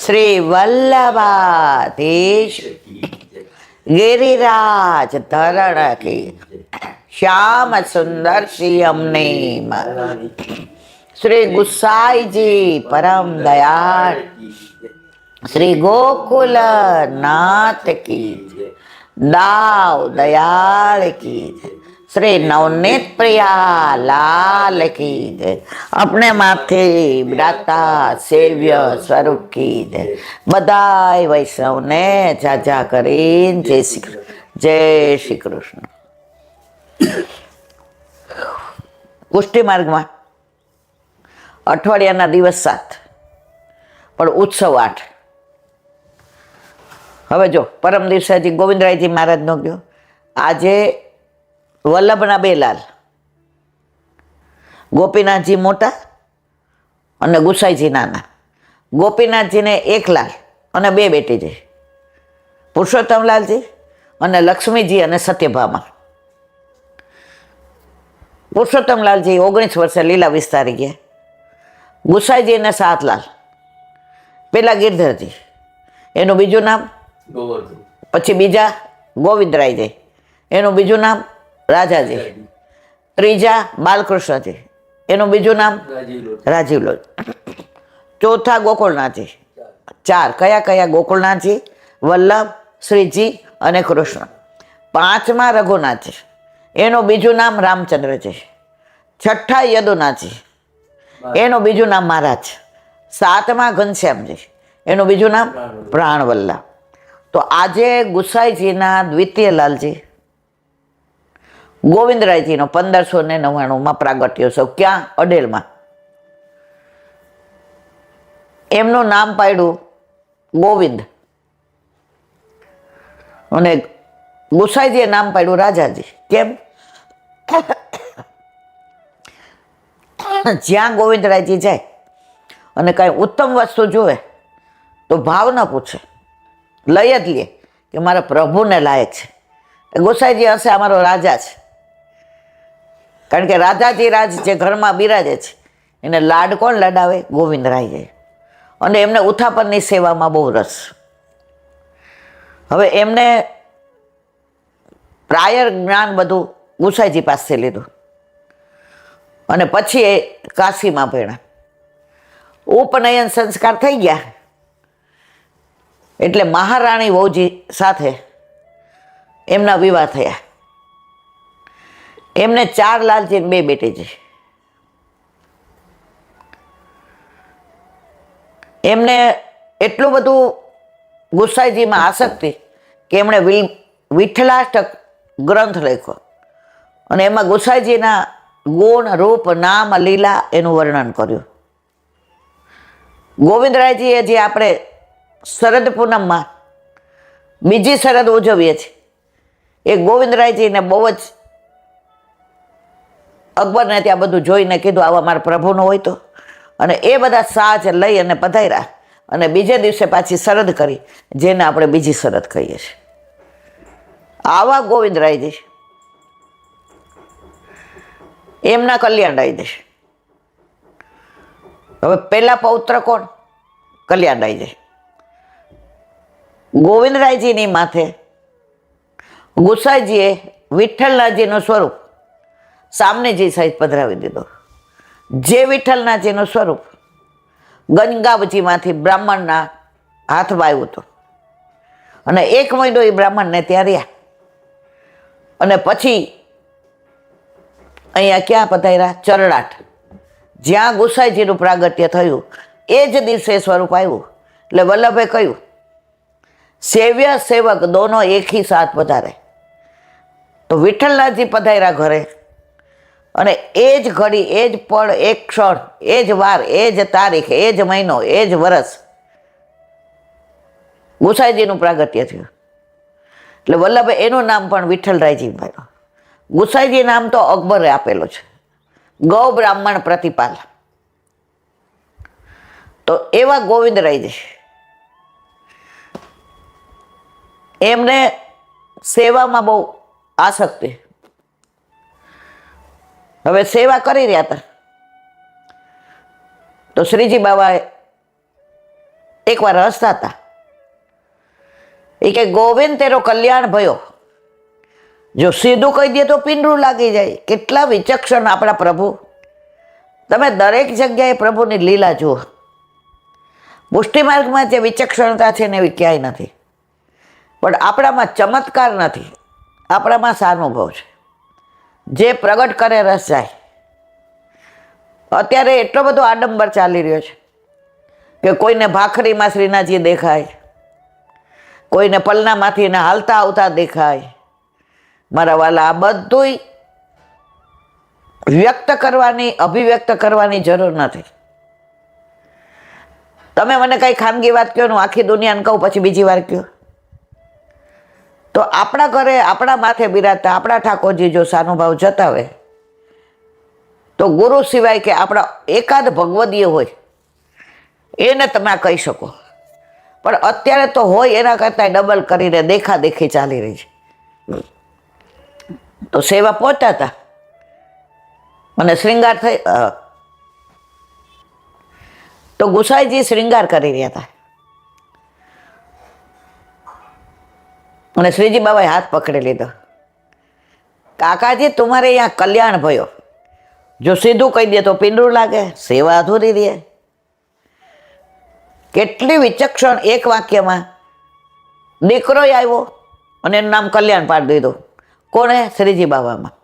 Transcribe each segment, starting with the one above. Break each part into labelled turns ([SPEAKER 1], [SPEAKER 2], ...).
[SPEAKER 1] શ્રી વલ્લભાધીશ गिरिराज धरण की श्याम सुंदर श्री श्री गुसाई जी परम दयाल श्री गोकुल नाथ की दाव दयाल की श्री नवनीत प्रिया लाल की अपने माथे बिराता सेव्य स्वरूप की बधाई वैष्णव ने जाजा करीन जय श्री कृष्ण। पुष्टि मार्ग में अठवाडियाना दिवस 7 पण उत्सव 8। हवे जो परम दिवसे हजी गोविंदरायजी महाराज नो गयो, आजे वल्लभना 2 लाल गोपीनाथजी मोटा और गुसाईजी नाना। गोपीनाथजी ने 1 लाल और 2 बेटीजी पुरुषोत्तमलालजी और लक्ष्मीजी और सत्यभामा। पुरुषोत्तमलालजी 19 वर्षे लीला विस्तारी गया। गुसाईजी ने 7 लाल, पेला गिरधरजी एनु बीजू नाम, पछी बीजा गोविंदरायजी एनु बीजू नाम राजाजी, त्रीजा बालकृष्णजी एनु बीजू नाम राजीवलोल, चौथा गोकुलनाथजी 4 कया कया गोकुलनाथजी वल्लभ श्रीजी अने कृष्ण। 5मा रघुनाथजी एनु बीजू नाम रामचंद्रजी, 6ठा यदुनाथजी एनु बीजू नाम महाराज, 7मा घनश्यामजी एनु बीजू नाम प्राणवल्लभ। तो आजे गुसाईजीना द्वितीय लालजी गोविंदरायजी 1599 में प्रागट्योत्सव क्या अडेल में एमनु नाम पाड्यु गोविंद अने गुसाईजीए नाम पाड्यु राजाजी। केम? ज्यां गोविंदरायजी जाए अने कांई उत्तम वस्तु जोवे तो भाव न पूछे, लई ज लीए कि मारा प्रभु ने लायक है। गोसाईजी हशे अमारो राजा है, कारण के राजाजी राज जे घर में बिराजे छे एने लाड कोण लडावे? गोविंदरायजी। अने एमने उथापननी सेवा में बहु रस। हवे एमने प्रायर ज्ञान बधु गुसाईजी पासे लीधुं अने पछी काशी में भण्या। उपनयन संस्कार थई गया एटले महाराणी वहुजी साथे एमना विवाह थया। एमने 4 लालजी 2 बेटीजी। एमने एटલું બધું गुसाईजी में आसक्ति कि एमणे विठ्ठलाष्टक ग्रंथ लख्यो अने एमां गुसाईजीना गुण रूप नाम लीला एनुं वर्णन कर्युं। गोविंदरायजीए जे आपणे शरद पूनम में बीजी शरद उजवीए छीए ए गोविंदरायजी ने बहु ज अकबर ने त्या बधुं जोईने कीधुं आवा मारा प्रभुनो होय तो, अने ए बधा साज लई अने पधार्या अने बीजे दिवसे पाછી शरद करी जेने आपणे बीजी शरद कहीए छीए। आवा गोविंदरायजी एमना कल्याणरायजी। हवे पहेला पौत्र कोण? कल्याणरायजी। गोविंदरायजीनी माथे गुसाईजीए विठ्ठलनाथजीनुं स्वरूप सामनेजी सहित पधरावी दीधो। जे विठ्ठलनाथजीनुं स्वरूप गंगावजी मांथी ब्राह्मणना हाथमां आव्युं हतुं अने 1 महीनो ए ब्राह्मणने त्यां रह्या अने पछी अहींया क्यां पधार्या? चरणाट, ज्यां गुसाईजीनुं प्रागट्य थयुं ए ज दिवसे स्वरूप आव्युं। એટલે વલ્લભે કહ્યું सेव्य सेवक दोनों एक ही साथ पधारे। तो विठ्ठलनाथजी पधार्या घरे अने एज घड़ी एज पल एक क्षण एज वार एज तारीख एज महीनो एज वर्ष गुसाईजीनुं प्रागट्य थयुं। એટલે વલ્લભે એનું નામ પણ વિઠ્ઠલરાયજી પાડ્યું। ગુસાઈજી નામ તો અકબરે આપેલું છે, ગૌ બ્રાહ્મણ પ્રતિપાલ। તો એવા ગોવિંદરાયજી एमने सेवा में बहु आसक्ति। हवे सेवा करी रह्या था तो श्रीजी बाबाए એકવાર હસતા હતા. એ કે ગોવિંદ તેરો કલ્યાણ ભયો, જો સીધું કહી દે તો પિંડરું લાગી જાય. કેટલા વિચક્ષણ આપણા પ્રભુ. તમે દરેક જગ્યાએ પ્રભુની લીલા જુઓ. પુષ્ટિ માર્ગમાં જે વિચક્ષણતા છે ને એવી ક્યાંય નથી. પણ આપણામાં ચમત્કાર નથી, આપણામાં સાનુભવ છે. જે પ્રગટ કરે રસ જાય. અત્યારે એટલો બધો આડંબર ચાલી રહ્યો છે કે કોઈને ભાખરીમાં શ્રીનાથજી દેખાય, કોઈને પલનામાંથી હાલતા આવતા દેખાય. મારા વાલા, આ બધું વ્યક્ત કરવાની, અભિવ્યક્ત કરવાની જરૂર નથી. તમે મને કઈ ખાનગી વાત કહો ને આખી દુનિયાને કહું, પછી બીજી વાર કહો. તો આપણા ઘરે આપણા માથે બિરાજતા આપણા ઠાકોરજી જો સાનુભાવ જતાવે તો ગુરુ સિવાય કે આપણા એકાદ ભગવદીય હોય એને તમે આ કહી શકો. પણ અત્યારે તો હોય એના કરતાં ડબલ કરીને દેખાદેખી ચાલી રહી છે. તો સેવા પહોંચતા હતા અને શ્રૃંગાર થઈ, તો ગુસાઈજી શ્રૃંગાર કરી રહ્યા હતા અને શ્રીજી બાબાએ હાથ પકડી લીધો. કાકાજી તમારે અહીંયા કલ્યાણ ભયો, જો સીધું કહી દે તો પિંડરું લાગે, સેવા અધૂરી રહે. કેટલી વિચક્ષણ એક વાક્યમાં. દીકરો આવ્યો અને એનું નામ કલ્યાણ પાડી દીધું. કોને? શ્રીજી બાબામાં.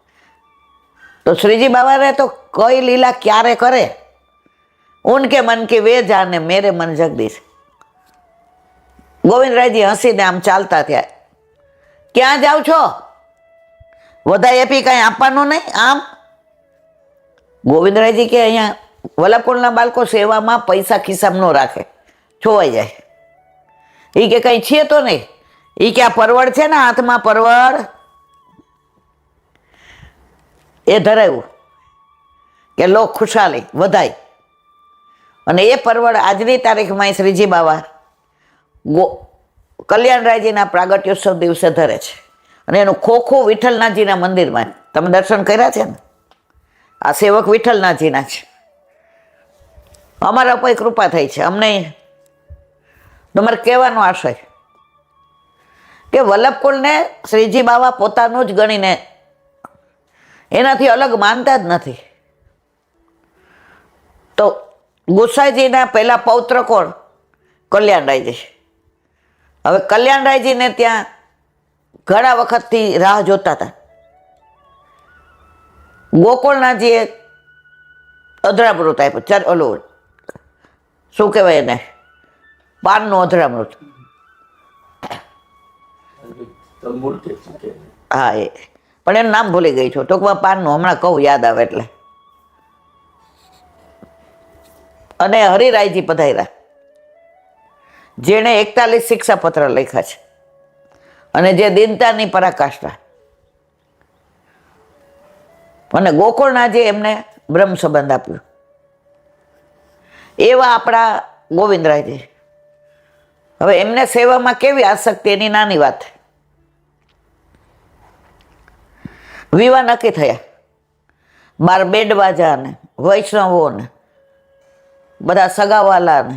[SPEAKER 1] તો શ્રીજી બાબાને તો કઈ લીલા ક્યારે કરે. ઉનકે મન કે વે જાને, મેરે મન જગદીશ. ગોવિંદરાયજી હસીને આમ ચાલતા થયા. ક્યાં જાઓ છો? વધારે એપી કઈ આપવાનું નહીં? આમ ગોવિંદરાયજી કે અહીંયા વલ્લભકુળના બાળકો સેવામાં પૈસા ખિસ્સામાં ન રાખે, છોવાઈ જાય. એ કે કઈ છે તો નહીં. એ કે આ પરવળ છે ને હાથમાં, પરવળ એ ધરાવ્યું કે લો ખુશાલી વધાય. અને એ પરવળ આજની તારીખમાં શ્રીજી બાબા કલ્યાણરાયજીના પ્રાગટ્યોત્સવ દિવસે ધરે છે. અને એનું ખોખું વિઠ્ઠલનાથજીના મંદિરમાં તમે દર્શન કર્યા છે ને? આ સેવક વિઠ્ઠલનાથજીના છે. અમારા ઉપર કૃપા થઈ છે. અમને તમારે કહેવાનો આશય કે વલ્લભકુળને શ્રીજી બાબા પોતાનું જ ગણીને એનાથી અલગ માનતા જ નથી. તો ગુસાઈજીના પહેલા પૌત્ર કોણ? કલ્યાણરાયજી. હવે કલ્યાણરાયજીને ત્યાં ઘણા વખતથી રાહ જોતા હતા. ગોકુળનાથજીએ અધરામૃત આપ્યું. ઓલું શું કહેવાય એને? પાનનું અધરામૃત. હા, એ પણ એનું નામ ભૂલી ગઈ છું. ટૂંકમાં પાનનું, હમણાં કહું યાદ આવે એટલે. અને હરિરાયજી પધાર્યા, જેણે 41 શિક્ષાપત્ર લખ્યા છે અને જે દીનતાની પરાકાષ્ઠા. અને ગોકુળનાથજી એમને બ્રહ્મ સંબંધ આપ્યું. એવા આપણા ગોવિંદરાયજી. હવે એમને સેવામાં કેવી આસક્તિ, એની નાની વાત. વિવાહ નક્કી થયા. 12 બેડવાજા ને વૈષ્ણવો ને બધા સગાવાલા ને.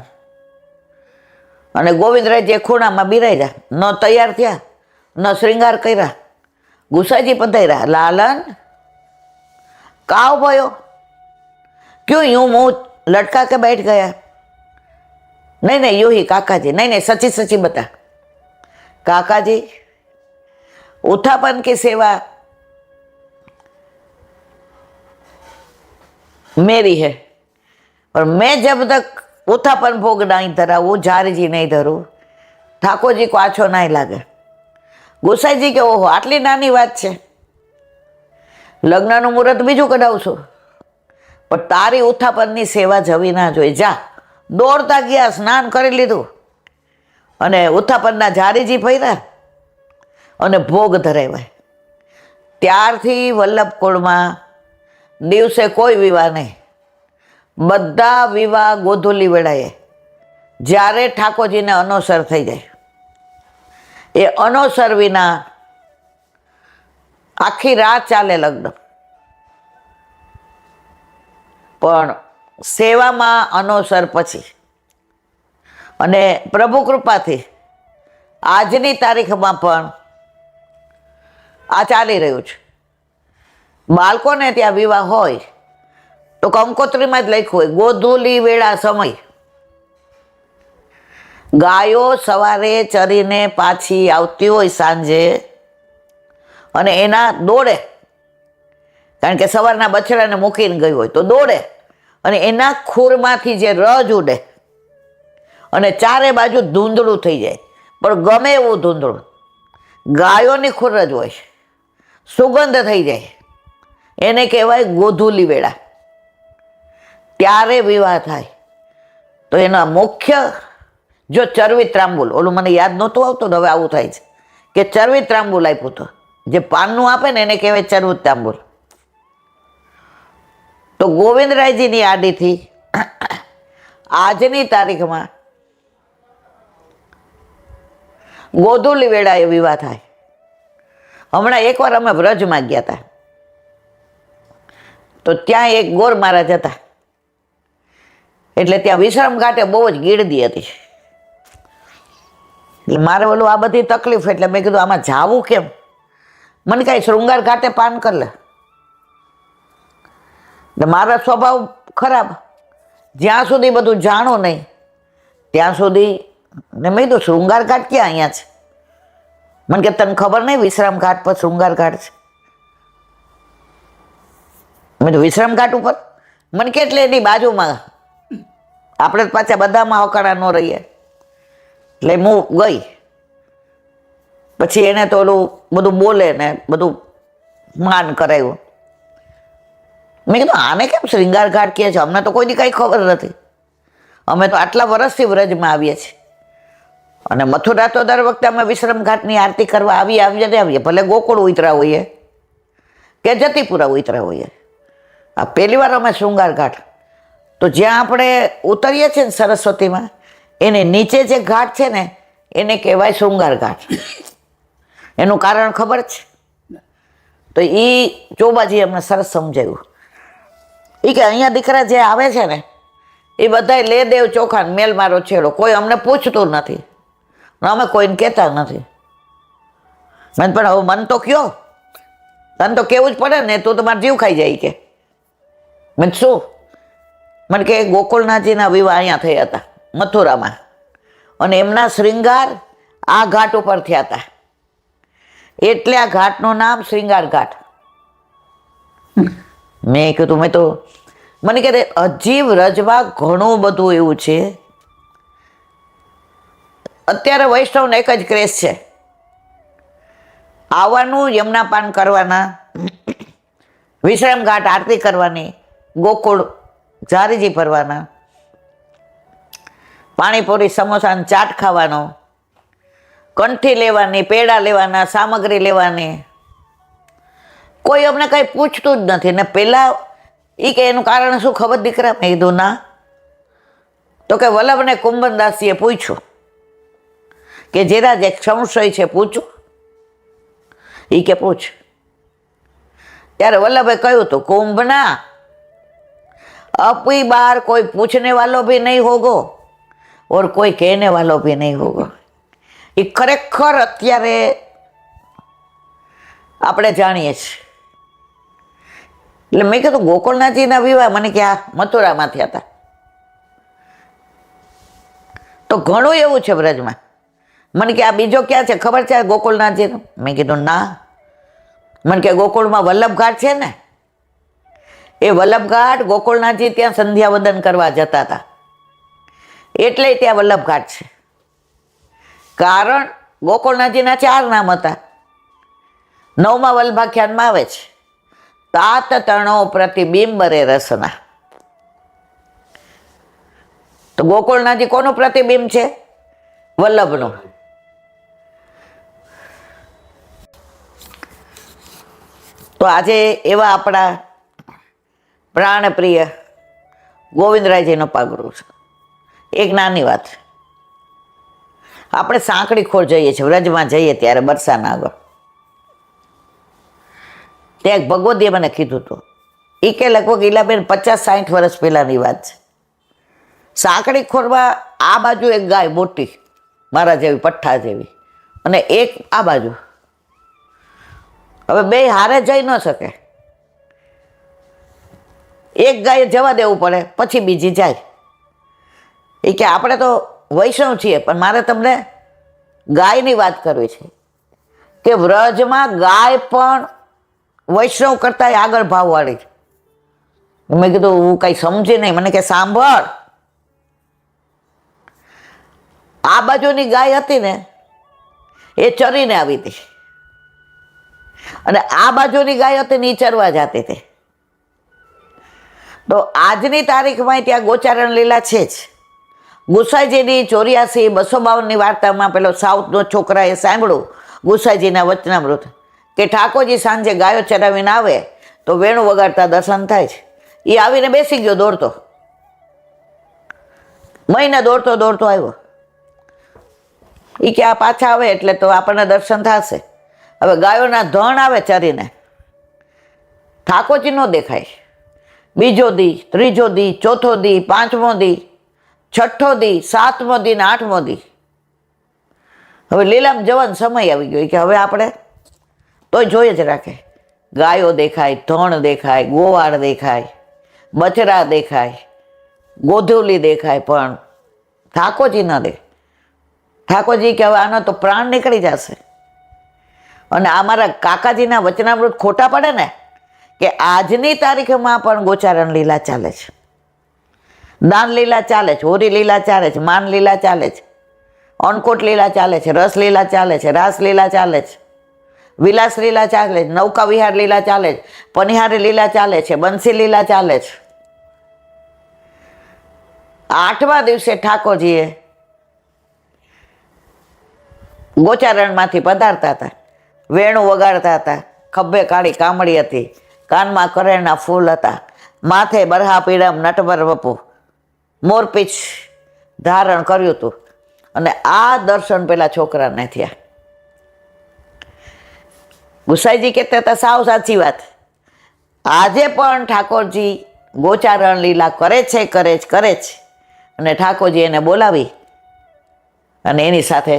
[SPEAKER 1] અને ગોવિંદરાયજી ખૂણામાં બિરાજ્યા. ન તૈયાર થયા, ન શ્રૃંગાર કર્યા. ગુસાઈજી પધાર્યા. લાલન કાવ ભયો, ક્यों यूं मुंह लटका के बैठ गया? नहीं नहीं यूं ही काका जी, नहीं नहीं सच्ची सच्ची बता काका जी, उत्थापन की सेवा मेरी है और मैं जब तक उत्थापन भोग नहीं धरा वो झारी जी नहीं धरू, ठाकुर जी को आछो नहीं लागे. गुसाईजी के ओहो आटली नानी बात है, लग्नનું મુહૂર્ત બીજું કઢાવશું પણ તારી ઉત્થાપનની સેવા જવી ના જોઈએ. જા. દોડતા ગયા, સ્નાન કરી લીધું અને ઉત્થાપનના ઝારીજી ફર્યા અને ભોગ ધરાવ્યા. ત્યારથી વલ્લભકુળમાં દિવસે કોઈ વિવાહ નહીં. બધા વિવાહ ગોધુલી વેળાએ જ્યારે ઠાકોરજીને અનોસર થઈ જાય. એ અનોસર વિના આખી રાત ચાલે લગ્ન. પણ સેવામાં અનોસર પછી અને પ્રભુ કૃપાથી આજની તારીખમાં પણ આ ચાલી રહ્યું છે. બાળકોને ત્યાં વિવાહ હોય તો કંકોત્રીમાં જ લખ્યું હોય ગોધૂલી વેળા સમય. ગાયો સવારે ચરીને પાછી આવતી હોય સાંજે અને એના દોડે, કારણ કે સવારના બછડાને મૂકીને ગઈ હોય તો દોડે અને એના ખૂરમાંથી જે રજ ઉડે અને ચારે બાજુ ધૂંધળું થઈ જાય, પણ ગમે એવું ધૂંધળું, ગાયોની ખૂર જ હોય, સુગંધ થઈ જાય, એને કહેવાય ગોધૂલી વેળા. ત્યારે વિવાહ થાય. તો એના મુખ્ય જો ચરવી ત્રાંબુલ, ઓલું મને યાદ નહોતું આવતું, હવે આવું થાય છે કે ચરવી ત્રાંબુલ આપ્યું તો જે પાનનું આપે ને એને કહેવાય ચરવી ત્રાંબુલ. તો ગોવિંદરાયજીની આડીથી આજની તારીખમાં ગોધૂલી વેળાએ વિવાહ થાય. હમણાં એકવાર અમે વ્રજમાં ગયા હતા, તો ત્યાં એક ગોર મહારાજ હતા, એટલે ત્યાં વિશ્રામ ઘાટે બહુ જ ગીરદી હતી. એટલે મારે ઓલું આ બધી તકલીફ, એટલે મેં કીધું આમાં જાવું કેમ? મને કાંઈ શૃંગાર ઘાટે પાન કર લે. એટલે મારો સ્વભાવ ખરાબ, જ્યાં સુધી બધું જાણો નહીં ત્યાં સુધી. ને મેં કીધું શૃંગાર ઘાટ ક્યાં અહીંયા છે? મને કે તને ખબર નહીં વિશ્રામ ઘાટ પર શૃંગાર ઘાટ છે? મેં તો વિશ્રામ ઘાટ ઉપર? મને કે એટલે એની બાજુમાં, આપણે પાછા બધામાં અકાળા ન રહીએ. એટલે હું ગઈ, પછી એને તો ઓલું બધું બોલે ને બધું માન કરાવ્યું. મેં કીધું આને કેમ શૃંગાર ઘાટ કહે છે? અમને તો કોઈની કાંઈ ખબર નથી. અમે તો આટલા વર્ષથી વ્રજમાં આવીએ છીએ, અને મથુરા તો દર વખતે અમે વિશ્રામ ઘાટની આરતી કરવા આવીએ, ભલે ગોકુળ ઉતરા હોઈએ કે જતીપુરા ઉતરા હોઈએ. આ પહેલી વાર અમે શૃંગાર ઘાટ, તો જ્યાં આપણે ઉતરીએ છીએ ને સરસ્વતીમાં, એને નીચે જે ઘાટ છે ને એને કહેવાય શૃંગાર ઘાટ. એનું કારણ ખબર છે? તો એ ચોબાજી અમને સરસ સમજાવ્યું. એ કે અહીંયા દીકરા જે આવે છે ને એ બધા લે દેવ ચોખા મેલ મારો છેડો, કોઈ અમને પૂછતું નથી, અમે કોઈને કહેતા નથી. મને પણ હવે મન તો કયો, તને તો કેવું જ પડે ને, તું તમારો જીવ ખાઈ જાય કે. મને શું? મને કે ગોકુળનાથજીના વિવાહ અહીંયા થયા હતા મથુરામાં, અને એમના શૃંગાર આ ઘાટ ઉપર થયા હતા, એટલે આ ઘાટનું નામ શૃંગાર ઘાટ. મેં કીધું, મને કે હજી વ્રજમાં ઘણું બધું એવું છે. અત્યારે વૈષ્ણવને એક જ ક્રેઝ છે, આવવાનું, યમુના પાન કરવાના, વિશ્રામ ઘાટ આરતી કરવાની, ગોકુળ ઝારીજી ફરવાના, પાણીપુરી સમોસા ચાટ ખાવાનો, કંઠી લેવાની, પેડા લેવાના, સામગ્રી લેવાની. કોઈ અમને કંઈ પૂછતું જ નથી. ને પેલા એ કે એનું કારણ શું ખબર દીકરા? મેં કીધું ના. તો કે વલ્લભને કુંભનદાસીએ પૂછ્યું કે જેરા જે સંશય છે પૂછું? એ કે પૂછ. ત્યારે વલ્લભે કહ્યું હતું, કુંભના अपनी बार कोई पूछने वालों भी नहीं होगो और कोई कहने वालों भी नहीं होगो. એ ખરેખર અત્યારે આપણે જાણીએ છીએ. એટલે મેં કીધું ગોકુળનાથજીના વિવાહ મને કે આ મથુરામાં થયા હતા. તો ઘણું એવું છે વ્રજમાં. મને કે આ બીજો ક્યાં છે ખબર છે ગોકુળનાથજીનો? મેં કીધું ના. મને કે ગોકુળમાં વલ્લભ ઘાટ છે ને, એ વલ્લભ ઘાટ ગોકુળનાથજી ત્યાં સંધ્યાવદન કરવા જતા હતા, એટલે ત્યાં વલ્લભ ઘાટ છે. કારણ ગોકુળનાથજીના 4 નામ હતા. 9મા વલ્ભાખ્યાનમાં આવે છે, તાત તણો પ્રતિબિંબરે રસના. તો ગોકુળનાથજી કોનું પ્રતિબિંબ છે? વલ્લભનું. તો આજે એવા આપણા પ્રાણપ્રિય ગોવિંદરાયજીનો પાગરો છે. એક નાની વાત, આપણે સાંકડી ખોળ જઈએ છીએ, વ્રજમાં જઈએ ત્યારે બરસાના આગળ, ત્યાં એક ભગવદીએ મને કીધું હતું. એ કે લગભગ ઈલાબેન 50-60 વર્ષ પહેલાની વાત છે. સાંકડી ખોરમાં આ બાજુ એક ગાય મોટી મારા જેવી પઠ્ઠા જેવી અને એક આ બાજુ. હવે બે હારે જઈ ન શકે. એક ગાય જવા દેવું પડે પછી બીજી જાય. એ કે આપણે તો વૈષ્ણવ છીએ પણ મારે તમને ગાયની વાત કરવી છે કે વ્રજમાં ગાય પણ વૈષ્ણવ કરતા આગળ ભાવવાળી. મેં કીધું હું કઈ સમજી નહીં. મને કે સાંભળ, આ બાજુની ગાય હતી ને એ ચરીને આવી હતી અને આ બાજુની ગાય હતી ને એ ચરવા જતી હતી. તો આજની તારીખમાં ત્યાં ગોચારણ લીલા છે જ. ગુસાઈજીની 84-252 વાર્તામાં પેલો સાઉથનો છોકરાએ સાંભળ્યું ગુસાઈજીના વચનામૃત કે ઠાકોરજી સાંજે ગાયો ચરાવીને આવે તો વેણું વગાડતા દર્શન થાય છે. એ આવીને બેસી ગયો દોડતો, મહિને દોડતો દોડતો આવ્યો. એ કે આ પાછા આવે એટલે તો આપણને દર્શન થશે. હવે ગાયોના ધણ આવે ચરીને, ઠાકોરજી ન દેખાય. બીજો દી, ત્રીજો દી, ચોથો દી, પાંચમો દી, છઠ્ઠો દી, સાતમો દી ને આઠમો દી. હવે લીલામ જવાનો સમય આવી ગયો કે હવે આપણે તોય જોઈએ જ રાખે. ગાયો દેખાય, ધણ દેખાય, ગોવાળ દેખાય, બચરા દેખાય, ગોધુલી દેખાય, પણ ઠાકોરજી ન દેખાય. ઠાકોરજી કે હવે આનો તો પ્રાણ નીકળી જશે. અને આ મારા કાકાજીના વચનામૃત ખોટા પડે ને કે આજની તારીખમાં પણ ગોચારણ લીલા ચાલે છે, દાન લીલા ચાલે છે, હોરી લીલા ચાલે છે, માન લીલા ચાલે છે, અન્નકોટ લીલા ચાલે છે, રસ લીલા ચાલે છે, રાસ લીલા ચાલે છે, વિલાસ લીલા ચાલે છે, નૌકા વિહાર લીલા ચાલે છે, પનિહારી લીલા ચાલે છે, બંસી લીલા ચાલે છે. 8મા દિવસે ઠાકોરજીએ ગોચારણમાંથી પધારતા હતા, વેણું વગાડતા હતા, ખભે કાળી કામળી હતી, કાનમાં કરેણના ફૂલ હતા, માથે બરહા પીળમ નટવર વપુ મોરપીંછ ધારણ કર્યું હતું. અને આ દર્શન પેલા છોકરાને થયા. ગુસાઈજી કહેતા હતા સાવ સાચી વાત. આજે પણ ઠાકોરજી ગોચારણ લીલા કરે છે, કરે છે, કરે છે. અને ઠાકોરજી એને બોલાવી અને એની સાથે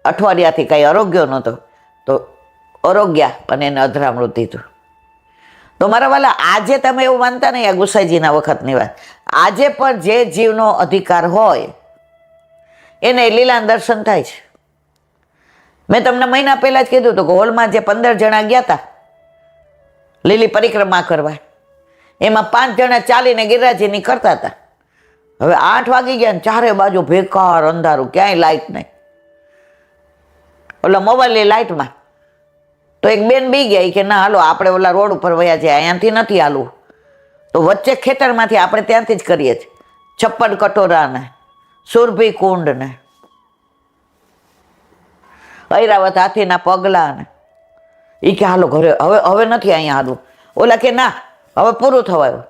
[SPEAKER 1] અઠવાડિયાથી કંઈ આરોગ્ય નહોતો તો આરોગ્યા અને એને અધરામૃત દીધું. તો મારા વાલા, આજે તમે એવું માનતા નહીં આ ગુસાઈજીના વખતની વાત. આજે પણ જે જીવનો અધિકાર હોય એને લીલા દર્શન થાય છે. મેં તમને મહિના પહેલા જ કીધું હતું કે હોલમાં જે 15 જણા ગયા હતા લીલી પરિક્રમા કરવા, એમાં 5 જણા ચાલીને ગિરિરાજની કરતા હતા. હવે 8 વાગી ગયા ને ચારે બાજુ ભેકાર અંધારું, ક્યાંય લાઇટ નહીં. ઓલા મોબાઈલની લાઇટમાં તો એક બેન બી ગયા કે ના હાલો આપણે ઓલા રોડ ઉપર વયા જાય, અહીંયાથી નથી હાલવું. તો વચ્ચે ખેતરમાંથી આપણે ત્યાંથી જ કરીએ છીએ. 56 કટોરા ને સુરભી કુંડ ને ઐરાવત હાથીના પગલા ને એ કે હાલો ઘરે, હવે નથી અહીંયા હાલવું. ઓલા કે ના હવે પૂરું થવાયું.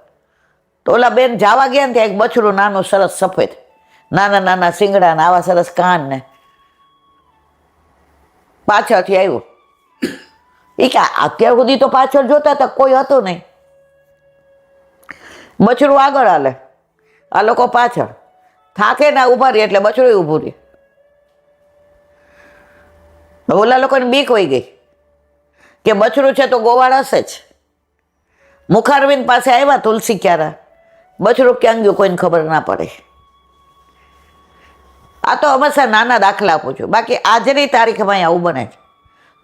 [SPEAKER 1] તો ઓલા બેન જવા ગયા ને ત્યાં એક બછડું નાનું સરસ સફેદ, નાના નાના શિંગડા ને આવા સરસ કાન ને પાછળથી આવ્યું. એ કે અત્યાર સુધી તો પાછળ જોતા હતા કોઈ હતું નહીં. બછડું આગળ હાલે, આ લોકો પાછળ. થાકે ના ઉભા રહી એટલે બછડું ઊભું રહે. ઓલા લોકોને બીક વહી ગઈ કે બછડું છે તો ગોવાળ હશે જ. મુખારવિંદ પાસે આવ્યા તુલસી ક્યારા, બછડું ક્યાં ગયું કોઈને ખબર ના પડે. આ તો હંમેશા નાના દાખલા આપું છું, બાકી આજની તારીખમાં આવું બને છે.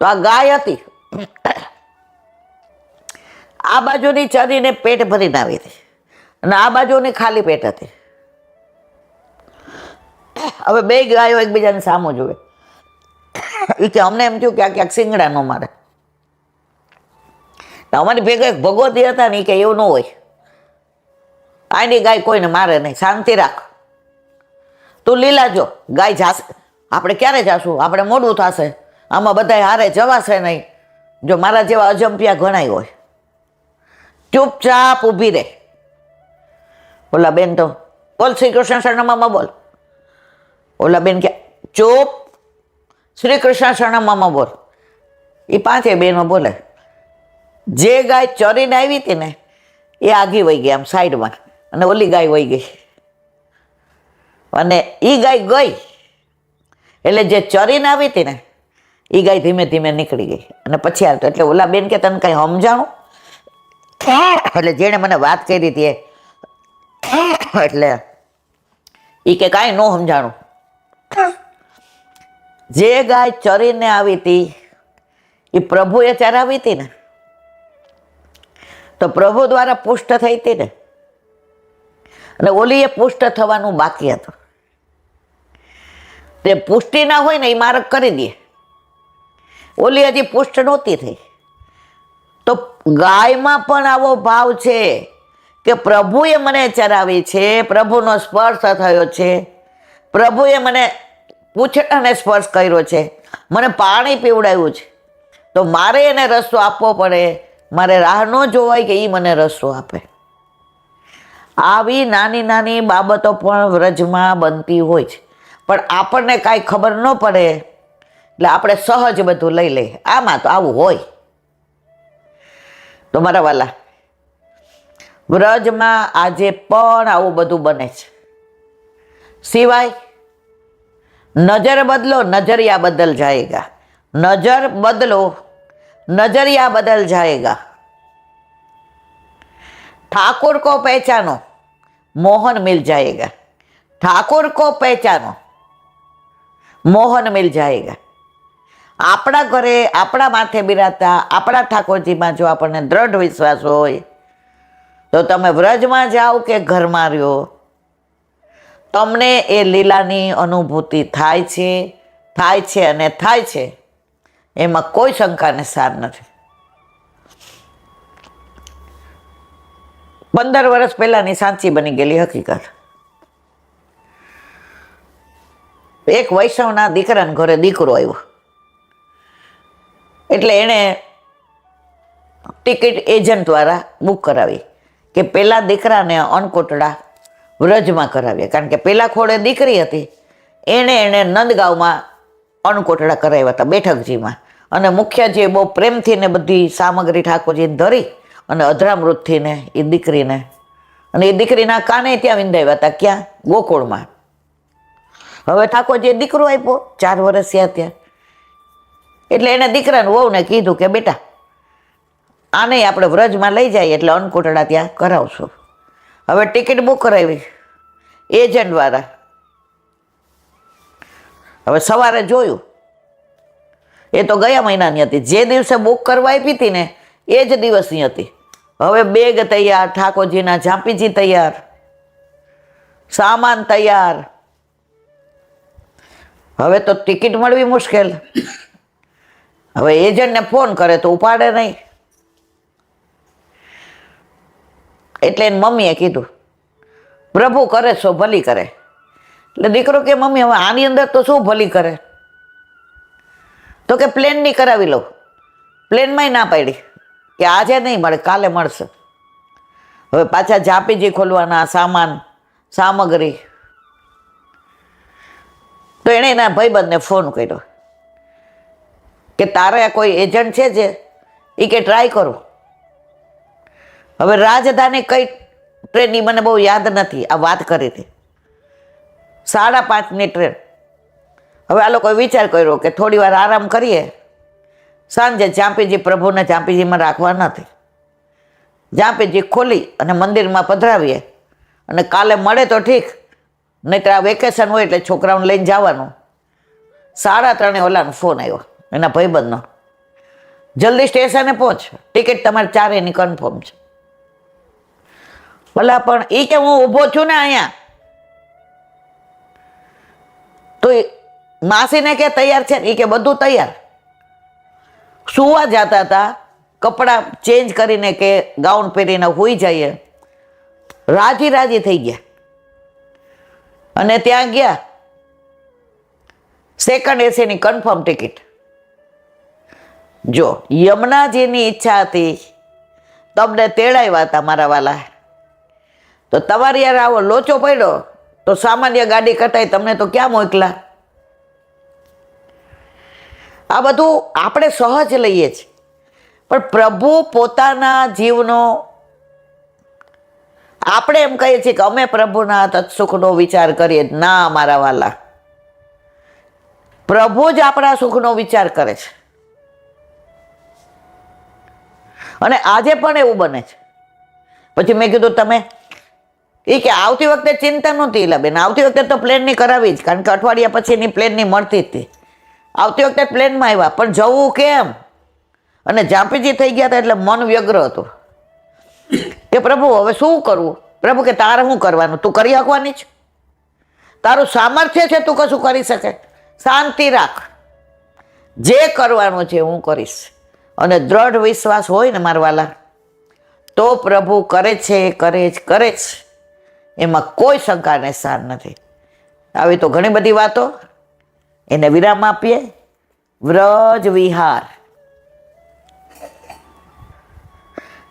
[SPEAKER 1] તો આ ગાય હતી, આ બાજુની ચરીને પેટ ભરીને આવી હતી અને આ બાજુની ખાલી પેટ હતી. હવે બે ગાયો એકબીજાને સામું જોવે. એ કે અમને એમ થયું કે આ ક્યાંક સિંગડા ન મારે. અમારી ભેગા એક ભગવતી હતા ને, એ કે એવું ન હોય, આની ગાય કોઈને મારે નહીં, શાંતિ રાખ, તું લીલા જો, ગાય જાશે. આપણે ક્યારે જાશું, આપણે મોડું થશે, આમાં બધા હારે જવાશે નહીં. જો મારા જેવા અજંપિયા ઘણાય હોય, ચૂપચાપ ઊભી રહે. ઓલા બેન તો બોલ શ્રી કૃષ્ણ શરણમાં બોલ. ઓલા બેન કે ચૂપ, શ્રી કૃષ્ણ શરણમાં બોલ. એ 5 બહેનો બોલે. જે ગાય ચરીને આવી હતી ને એ આગી વહી ગઈ આમ સાઈડમાં, અને ઓલી ગાય વહી ગઈ. અને એ ગાય ગઈ એટલે જે ચરીને આવી હતી ને એ ગાય ધીમે ધીમે નીકળી ગઈ અને પછી આવતો. એટલે ઓલા બેન કે તને કઈ સમજાણું? એટલે જેણે મને વાત કરી હતી એટલે એ કે કાંઈ ન સમજાણું. જે ગાય ચરીને આવી હતી એ પ્રભુએ ચરાવી હતી ને, તો પ્રભુ દ્વારા પુષ્ટ થઈ હતી ને, અને ઓલી એ પુષ્ટ થવાનું બાકી હતું. તે પુષ્ટિ ના હોય ને એ માર્ગ કરી દે. ઓલી હજી પુષ્ટ નહોતી થઈ. તો ગાયમાં પણ આવો ભાવ છે કે પ્રભુએ મને ચરાવી છે, પ્રભુનો સ્પર્શ થયો છે, પ્રભુએ મને પૂંછડાને સ્પર્શ કર્યો છે, મને પાણી પીવડાવ્યું છે, તો મારે એને રસ્તો આપવો પડે. મારે રાહ ન જોવાય કે એ મને રસ્તો આપે. આવી નાની નાની બાબતો પણ વ્રજમાં બનતી હોય છે, પણ આપણને કાંઈ ખબર ન પડે એટલે આપણે સહજ બધું લઈ લઈએ. આમાં તો આવું હોય. તો મારા વાલા, વ્રજમાં આજે પણ આવું બધું બને છે. સિવાય નજર બદલો નજરિયા બદલ જાएगा, નજર બદલો नजरिया बदल जाएगा. ठाकुर को पहचानो मोहन मिल जाएगा, ठाकुर को पहचानो मोहन मिल जाएगा. આપણા ઘરે આપણા માથે બિરાજતા આપણા ઠાકોરજીમાં જો આપણને દ્રઢ વિશ્વાસ હોય તો તમે વ્રજમાં જાઓ કે ઘરમાં રહ્યો, તમને એ લીલાની અનુભૂતિ થાય છે અને થાય છે. એમાં કોઈ શંકાને સાર નથી. 15 વર્ષ પહેલાની સાચી બની ગયેલી હકીકત. એક વૈષ્ણવના દીકરાના ઘરે દીકરો આવ્યો એટલે એણે ટિકિટ એજન્ટ દ્વારા બુક કરાવી કે પેલા દીકરાને અન્નકોટડા વ્રજમાં કરાવ્યા. કારણ કે પેલા ખોડે દીકરી હતી, એને નંદગાંવમાં અન્નકોટડા કરાવ્યા હતા બેઠકજીમાં. અને મુખ્ય જે બહુ પ્રેમથી ને બધી સામગ્રી ઠાકોરજીને ધરી અને અધરામૃતથી ને એ દીકરીને, અને એ દીકરીના કાને ત્યાં વિંધાવ્યા હતા. ક્યાં? ગોકુળમાં. હવે ઠાકોરજીએ દીકરો આપ્યો, 4 વર્ષ થયા ત્યાં. એટલે એને દીકરાને વહુને કીધું કે બેટા આને આપણે વ્રજમાં લઈ જઈએ એટલે અન્નકોટડા ત્યાં કરાવશું. હવે ટિકિટ બુક કરાવી એજન્ટ દ્વારા. હવે સવારે જોયું, એ તો ગયા મહિનાની હતી. જે દિવસે બુક કરવા આપી હતી ને એ જ દિવસની હતી. હવે બેગ તૈયાર, ઠાકોરજીના ઝાંપીજી તૈયાર, સામાન તૈયાર. હવે તો ટિકિટ મળવી મુશ્કેલ. હવે એજન્ટને ફોન કરે તો ઉપાડે નહીં. એટલે એની મમ્મીએ કીધું પ્રભુ કરે છો ભલી કરે. એટલે દીકરો કે મમ્મી હવે આની અંદર તો શું ભલી કરે? તો કે પ્લેનની કરાવી લો. પ્લેનમાંય ના પાડી કે આજે નહીં મળે, કાલે મળશે. હવે પાછા ઝાંપીજી ખોલવાના, સામાન સામગ્રી. તો એણે એના ભાઈબંધને ફોન કર્યો કે તારે કોઈ એજન્ટ છે જે? એ કે ટ્રાય કરો. હવે રાજધાની કઈ ટ્રેનની મને બહુ યાદ નથી, આ વાત કરી હતી 5:30ની ટ્રેન. હવે આ લોકોએ વિચાર કર્યો કે થોડી વાર આરામ કરીએ, સાંજે ઝાંપીજી પ્રભુને ઝાંપીજીમાં રાખવા નથી, ઝાંપીજી ખોલી અને મંદિરમાં પધરાવીએ અને કાલે મળે તો ઠીક, નહીંતર આ વેકેશન હોય એટલે છોકરાઓને લઈને જવાનું. 3:30 ઓલાનો ફોન આવ્યો એના ભાઈબંધનો, જલ્દી સ્ટેશને પહોંચ, ટિકિટ તમારે 4 કન્ફર્મ છે. ભલા પણ એ કે હું ઊભો છું ને અહીંયા, તો માસીને કે તૈયાર છે ને? એ કે બધું તૈયાર. સુવા જતા હતા, કપડાં ચેન્જ કરીને કે ગાઉન પહેરીને હોઈ જઈએ, રાજી થઈ ગયા. અને ત્યાં ગયા, સેકન્ડ એસીની કન્ફર્મ ટિકિટ. જો યમુનાજીની ઈચ્છા હતી, તમને તેડાવ્યા હતા મારા વાલા, તો તમારી યાર આવો લોચો પડ્યો તો સામાન્ય ગાડી કટાઈ તમને તો ક્યાં મોકલા? આ બધું આપણે સહજ લઈએ છીએ, પણ પ્રભુ પોતાના જીવનો આપણે એમ કહીએ છીએ કે અમે પ્રભુના તત્સુખનો વિચાર કરીએ. ના મારા વાલા, પ્રભુ જ આપણા સુખનો વિચાર કરે છે. અને આજે પણ એવું બને છે. પછી મેં કીધું તમે એ કે આવતી વખતે ચિંતા નહોતી ઈલાબેન, આવતી વખતે તો પ્લેનની કરાવી જ, કારણ કે અઠવાડિયા પછી એની પ્લેનની મળતી જ હતી. આવતી વખતે પ્લેનમાં આવ્યા, પણ જવું કેમ? અને જાપીજી થઈ ગયા હતા એટલે મન વ્યગ્ર હતું કે પ્રભુ હવે શું કરવું? પ્રભુ કે તારે શું કરવાનું? તું કરી શકવાની જ, તારું સામર્થ્ય છે, તું કશું કરી શકે. શાંતિ રાખ, જે કરવાનું છે હું કરીશ. અને દ્રઢ વિશ્વાસ હોય ને મારા વાલા, તો પ્રભુ કરે છે, કરે જ કરે છે. એમાં કોઈ શંકાને સ્થાન નથી. આવી તો ઘણી બધી વાતો, એને વિરામ આપીએ. વ્રજ વિહાર,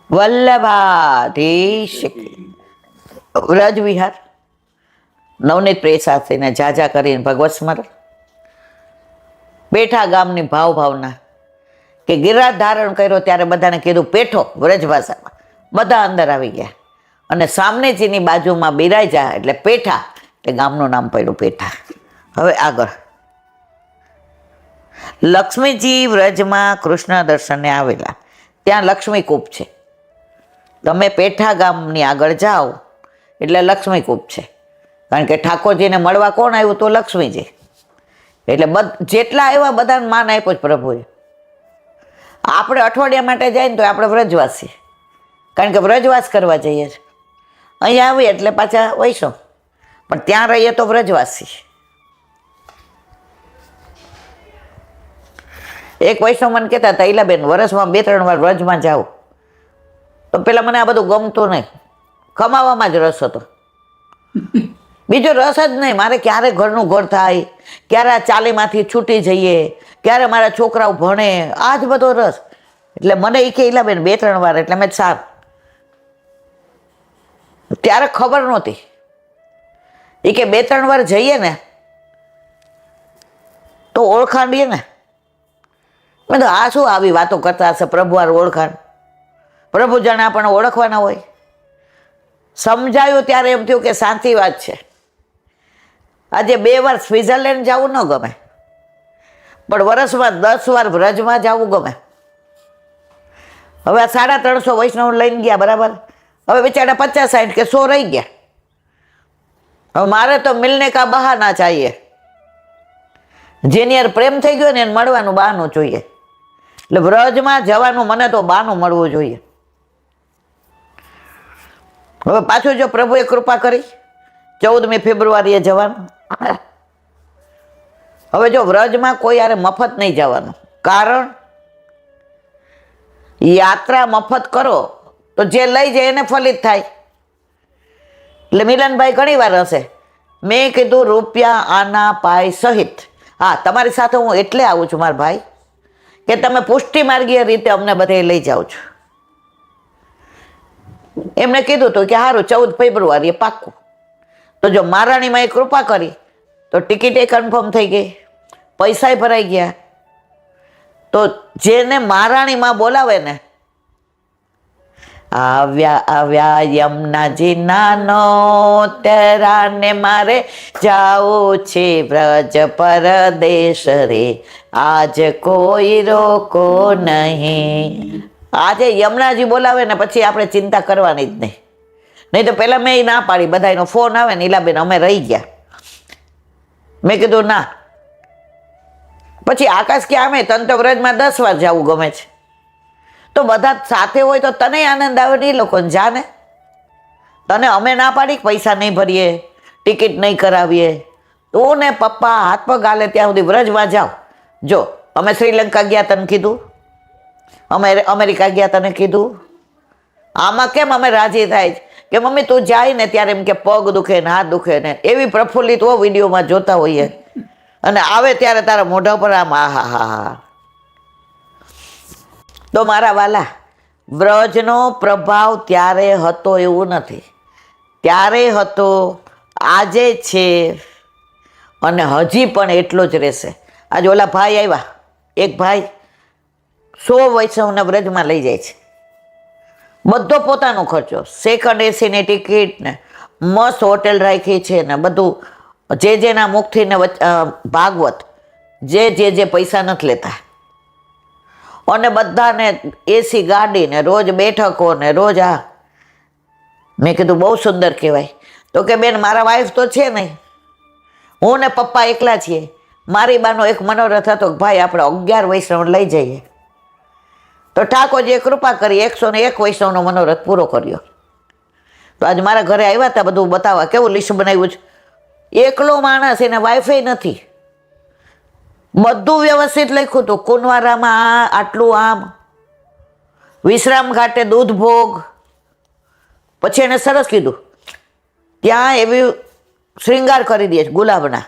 [SPEAKER 1] વલ્લભાધીશ વ્રજ વિહાર, નવનીત પ્રેસાથીને જાજા કરીને ભગવત સ્મરણ, પેઠા ગામની ભાવના કે ગિરિરાજ ધારણ કર્યો ત્યારે બધાને કીધું પેઠો, વ્રજ ભાષામાં. બધા અંદર આવી ગયા અને સામનેજીની બાજુમાં બિરાજા એટલે પેઠા, એટલે ગામનું નામ પડ્યું પેઠા. હવે આગળ, લક્ષ્મીજી વ્રજમાં કૃષ્ણ દર્શને આવેલા. ત્યાં લક્ષ્મી કૂપ છે. તમે પેઠા ગામની આગળ જાઓ એટલે લક્ષ્મી કૂપ છે, કારણ કે ઠાકોરજીને મળવા કોણ આવ્યું? તો લક્ષ્મીજી. એટલે જેટલા આવ્યા બધાને માન આપ્યું જ પ્રભુએ. આપણે અઠવાડિયા માટે જાય ને તો આપણે વ્રજવાસી, કારણ કે વ્રજવાસ કરવા જઈએ છીએ. અહીંયા આવીએ એટલે પાછા વૈષ્ણવ, પણ ત્યાં રહીએ તો વ્રજવાસી. એક વૈષ્ણવ મને કહેતા હતા, ઈલાબેન વર્ષમાં 2-3 વાર વ્રજમાં જાઓ. તો પેલા મને આ બધું ગમતું નહીં, કમાવામાં જ રસ હતો, બીજો રસ જ નહીં. મારે ક્યારે ઘરનું ઘર થાય, ક્યારે આ ચાલીમાંથી છૂટી જઈએ, ક્યારે મારા છોકરાઓ ભણે, આ જ બધો રસ. એટલે મને એ કે ઈલાબેન 2-3 વાર, એટલે મેં સારું. ત્યારે ખબર નહોતી એ કે 2-3 વાર જઈએ ને તો ઓળખાણીએ ને. મેં તો આ શું આવી વાતો કરતા હશે, પ્રભુ આ ઓળખાણ? પ્રભુ જાણે આપણને ઓળખવાના હોય. સમજાયું ત્યારે એમ થયું કે સાચી વાત છે. આજે 2 વાર સ્વિટ્ઝરલેન્ડ જવું ન ગમે, પણ વર્ષમાં 10 વાર વ્રજમાં જવું ગમે. હવે આ 350 વૈષ્ણવ લઈને ગયા, બરાબર. હવે બિચારા 50-60 કે 100 રહી ગયા. હવે મારે તો મિલને કા બહાના ચાહીએ. જેની યાર પ્રેમ થઈ ગયો ને એને મળવાનું બહાનું જોઈએ. એટલે વ્રજમાં જવાનું મને તો બહાનું મળવું જોઈએ. હવે પાછું જો પ્રભુએ કૃપા કરી 14મી ફેબ્રુઆરીએ જવાનું. હવે જો વ્રજમાં કોઈ યારે મફત નહીં જવાનું, કારણ યાત્રા મફત કરો તો જે લઈ જાય એને ફલિત થાય. એટલે મિલનભાઈ ઘણી વાર હશે, મેં કીધું રૂપિયા આના પાય સહિત. હા, તમારી સાથે હું એટલે આવું છું મારા ભાઈ કે તમે પુષ્ટિ માર્ગીય રીતે અમને બધે લઈ જાઓ છો. એમને કીધું હતું કે સારું 14 ફેબ્રુઆરીએ પાક્કું. તો જો મહારાણીમાં એ કૃપા કરી તો ટિકિટે કન્ફર્મ થઈ ગઈ, પૈસાય ભરાઈ ગયા. તો જેને મહારાણીમાં બોલાવે ને, આવ્યા યમુનાજી નાનો તેરાને મારે જાઓ છે વ્રજ પરદેશ રે, આજ કોઈ રોકો નહીં. આજે યમુનાજી બોલાવે ને પછી આપણે ચિંતા કરવાની જ નહીં. નહીં તો પહેલાં મેં ના પાડી, બધાનો ફોન આવે ને, ઈલાબેન અમે રહી ગયા. મેં કીધું ના. પછી આકાશ કે આમે તને તો વ્રજમાં 10 વાર જવું ગમે છે, તો બધા સાથે હોય તો તને આનંદ આવે ને, એ લોકોને જાને. તને અમે ના પાડી પૈસા નહીં ભરીએ, ટિકિટ નહીં કરાવીએ, તું ને પપ્પા હાથ પગ હાલે ત્યાં સુધી વ્રજમાં જાઓ. જો અમે શ્રીલંકા ગયા તને કીધું, અમે અમેરિકા ગયા તને કીધું. આમાં કેમ અમે રાજી થાય કે મમ્મી તું જાય ને ત્યારે એમ કે પગ દુખે ને હાથ દુખે ને, એવી પ્રફુલ્લિત હો વિડીયોમાં જોતા હોઈએ, અને આવે ત્યારે તારા મોઢા પર આમ આ હા હા હા. તો મારા વાલા, વ્રજનો પ્રભાવ ત્યારે હતો એવું નથી, ત્યારે હતો, આજે છે, અને હજી પણ એટલો જ રહેશે. આજે ઓલા ભાઈ આવ્યા, એક ભાઈ 100 વૈષ્ણવને વ્રજમાં લઈ જાય છે. બધો પોતાનો ખર્ચો, સેકન્ડ એસીની ટિકિટ ને મસ્ત હોટેલ રાખી છે ને બધું, જેના મુખથી ને ભાગવત જે પૈસા નથી લેતા, અને બધાને એસી ગાડી ને રોજ બેઠકો ને રોજ આ. મેં કીધું બહુ સુંદર કહેવાય. તો કે બેન મારા વાઈફ તો છે નહીં, હું ને પપ્પા એકલા છીએ. મારી બાનો એક મનોરથ હતો કે ભાઈ આપણે 11 વૈષ્ણવ લઈ જઈએ. તો ઠાકોરજીએ કૃપા કરી 101 વૈષ્ણવનો મનોરથ પૂરો કર્યો. તો આજ મારા ઘરે આવ્યા હતા બધું બતાવવા, કેવું લિસ્ટ બનાવ્યું છે. એકલો માણસ, એને વાઈફાઈ નથી, બધું વ્યવસ્થિત લખ્યું હતું. કુંવારામાં આટલું આમ, વિશ્રામ ઘાટે દૂધ ભોગ. પછી એને સરસ કીધું ત્યાં એવી શૃંગાર કરી દે છે ગુલાબના,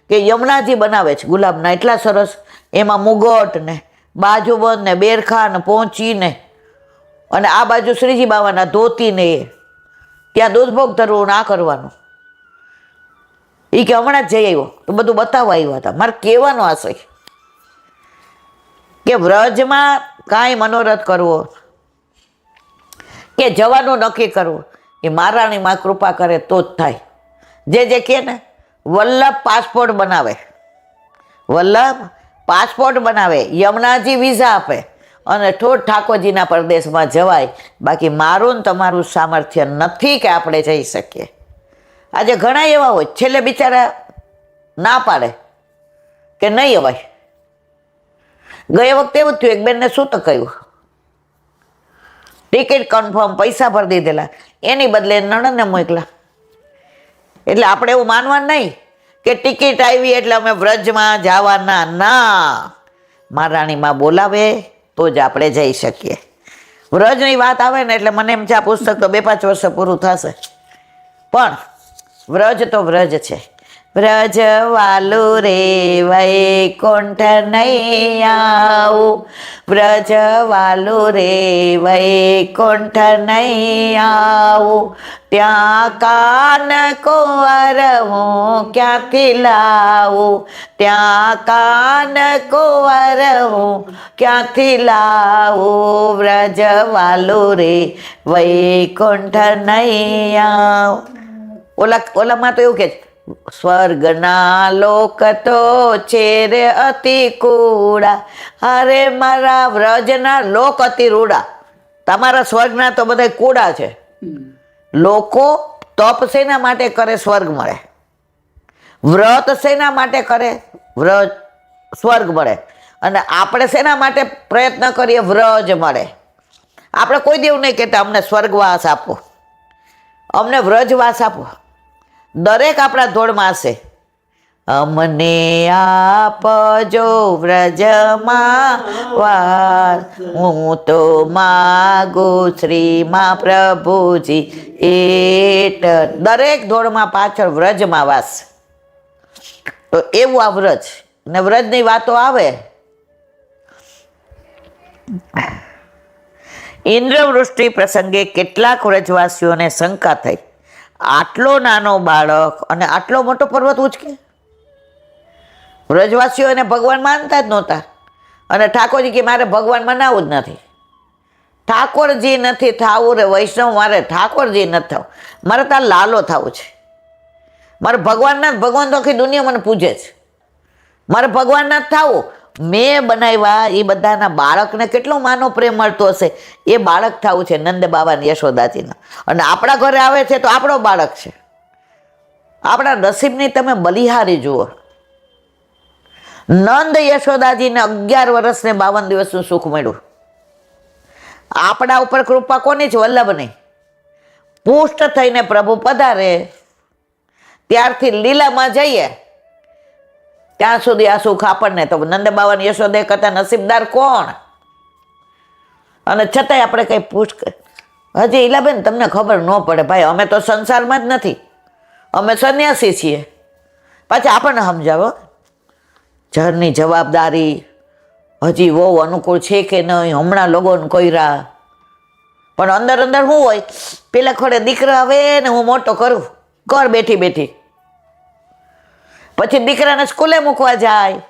[SPEAKER 1] કે યમુનાજી બનાવે છે ગુલાબના એટલા સરસ, એમાં મુગટ ને બાજુબંધ ને બેરખા ને પહોંચી ને, અને આ બાજુ શ્રીજી બાવાના ધોતી ને એ ત્યાં દૂધ ભોગ ધરવું ના કરવાનું. એ કે હમણાં જ જઈ આવ્યો તો બધું બતાવવા આવ્યા હતા. મારે કહેવાનો આશય કે વ્રજમાં કાંઈ મનોરથ કરવો કે જવાનું નક્કી કરવું એ મહારાણીમાં કૃપા કરે તો જ થાય. જે કહે ને વલ્લભ પાસપોર્ટ બનાવે, વલ્લભ પાસપોર્ટ બનાવે, યમુનાજી વિઝા આપે અને ઠોઠ ઠાકોરજીના પ્રદેશમાં જવાય. બાકી મારું ને તમારું સામર્થ્ય નથી કે આપણે જઈ શકીએ. આજે ઘણા એવા હોય છેલ્લે બિચારા ના પાડે કે નહીં અવાય. ગઈ વખતે એવું થયું, એક બેનને શું તો કહ્યું, ટિકિટ કન્ફર્મ, પૈસા ભરી દીધેલા, એની બદલે નણંદને મોકલા. એટલે આપણે એવું માનવાનું નહીં કે ટિકિટ આવી એટલે અમે વ્રજમાં જવાના. ના, મહારાણીમાં બોલાવે તો જ આપણે જઈ શકીએ. વ્રજની વાત આવે ને એટલે મને એમ છે આ પુસ્તક તો 2-5 વર્ષે પૂરું થશે, પણ વ્રજ તો વ્રજ છે. વ્રજ વાલું રે વૈકુંઠ નહીં આવું, વ્રજ વાલું રે વૈકુંઠ નહીં આવું, ત્યાં કાન કુંવર હું ક્યાંથી લાવું, ત્યાં કાન કુંવર હું ક્યાંથી લાવું, વ્રજ વાલું રે વૈકુંઠ નહીં આવું. ઓલામાં તો એવું કે સ્વર્ગના લોક તો છે રે અતિ કુડા, અરે મારા વ્રજના લોક અતિ રૂડા. તમારા સ્વર્ગના તો બધા કુડા છે. લોકો તપ શેના માટે કરે? સ્વર્ગ મળે. વ્રત શેના માટે કરે? વ્રજ સ્વર્ગ મળે. અને આપણે શેના માટે પ્રયત્ન કરીએ? વ્રજ મળે. આપણે કોઈ દેવું નહીં કહેતા અમને સ્વર્ગવાસ આપો, અમને વ્રજવાસ આપો. દરેક આપણા ધોળમાં હશે, અમને આપજો વ્રજમાં વાસ, હું તો માગું શ્રીમાં પ્રભુજી એટ. દરેક ધોળમાં પાછળ વ્રજમાં વાસ. તો એવું આ વ્રજ ને વ્રજની વાતો આવે. ઇન્દ્રવૃષ્ટિ પ્રસંગે કેટલાક વ્રજવાસીઓને શંકા થઈ, આટલો નાનો બાળક અને આટલો મોટો પર્વત ઉચકે. વ્રજવાસીઓ એને ભગવાન માનતા જ નહોતા, અને ઠાકોરજી કે મારે ભગવાન મનાવવું જ નથી, ઠાકોરજી નથી થવું રે વૈષ્ણવ, મારે ઠાકોરજી નથી થવું, મારે તાર લાલો થવું છે. મારે ભગવાનના ભગવાન તો આખી દુનિયા મને પૂજે છે, મારે ભગવાનના જ થવું. મેં બનાવ્યા એ બધાના બાળકને કેટલો માનો પ્રેમ મળતો હશે. એ બાળક થવું છે નંદ બાબા યશોદાજીના, અને આપણા ઘરે આવે છે તો આપણો બાળક છે. આપણા નસીબની તમે બલિહારી જુઓ. નંદ યશોદાજીને 11 વર્ષ ને 52 દિવસનું સુખ મળ્યું. આપણા ઉપર કૃપા કોની છે? વલ્લભની. પુષ્ટ થઈને પ્રભુ પધારે ત્યારથી લીલામાં જઈએ ત્યાં સુધી આ સુખ આપણને. તો નંદ બાબા યશોદા કરતા નસીબદાર કોણ? અને છતાંય આપણે કઈ પૂછ, હજી ઈલાબેન તમને ખબર ન પડે ભાઈ, અમે તો સંસારમાં જ નથી, અમે સંન્યાસી છીએ. પાછા આપણને સમજાવો, ઘરની જવાબદારી હજી બહુ અનુકૂળ છે કે નહીં, હમણાં લોકોને કોઈરા. પણ અંદર અંદર શું હોય, પેલા ખોડે દીકરા આવે ને હું મોટો કરું, કર બેઠી બેઠી. પછી દીકરાને સ્કૂલે મૂકવા જાય,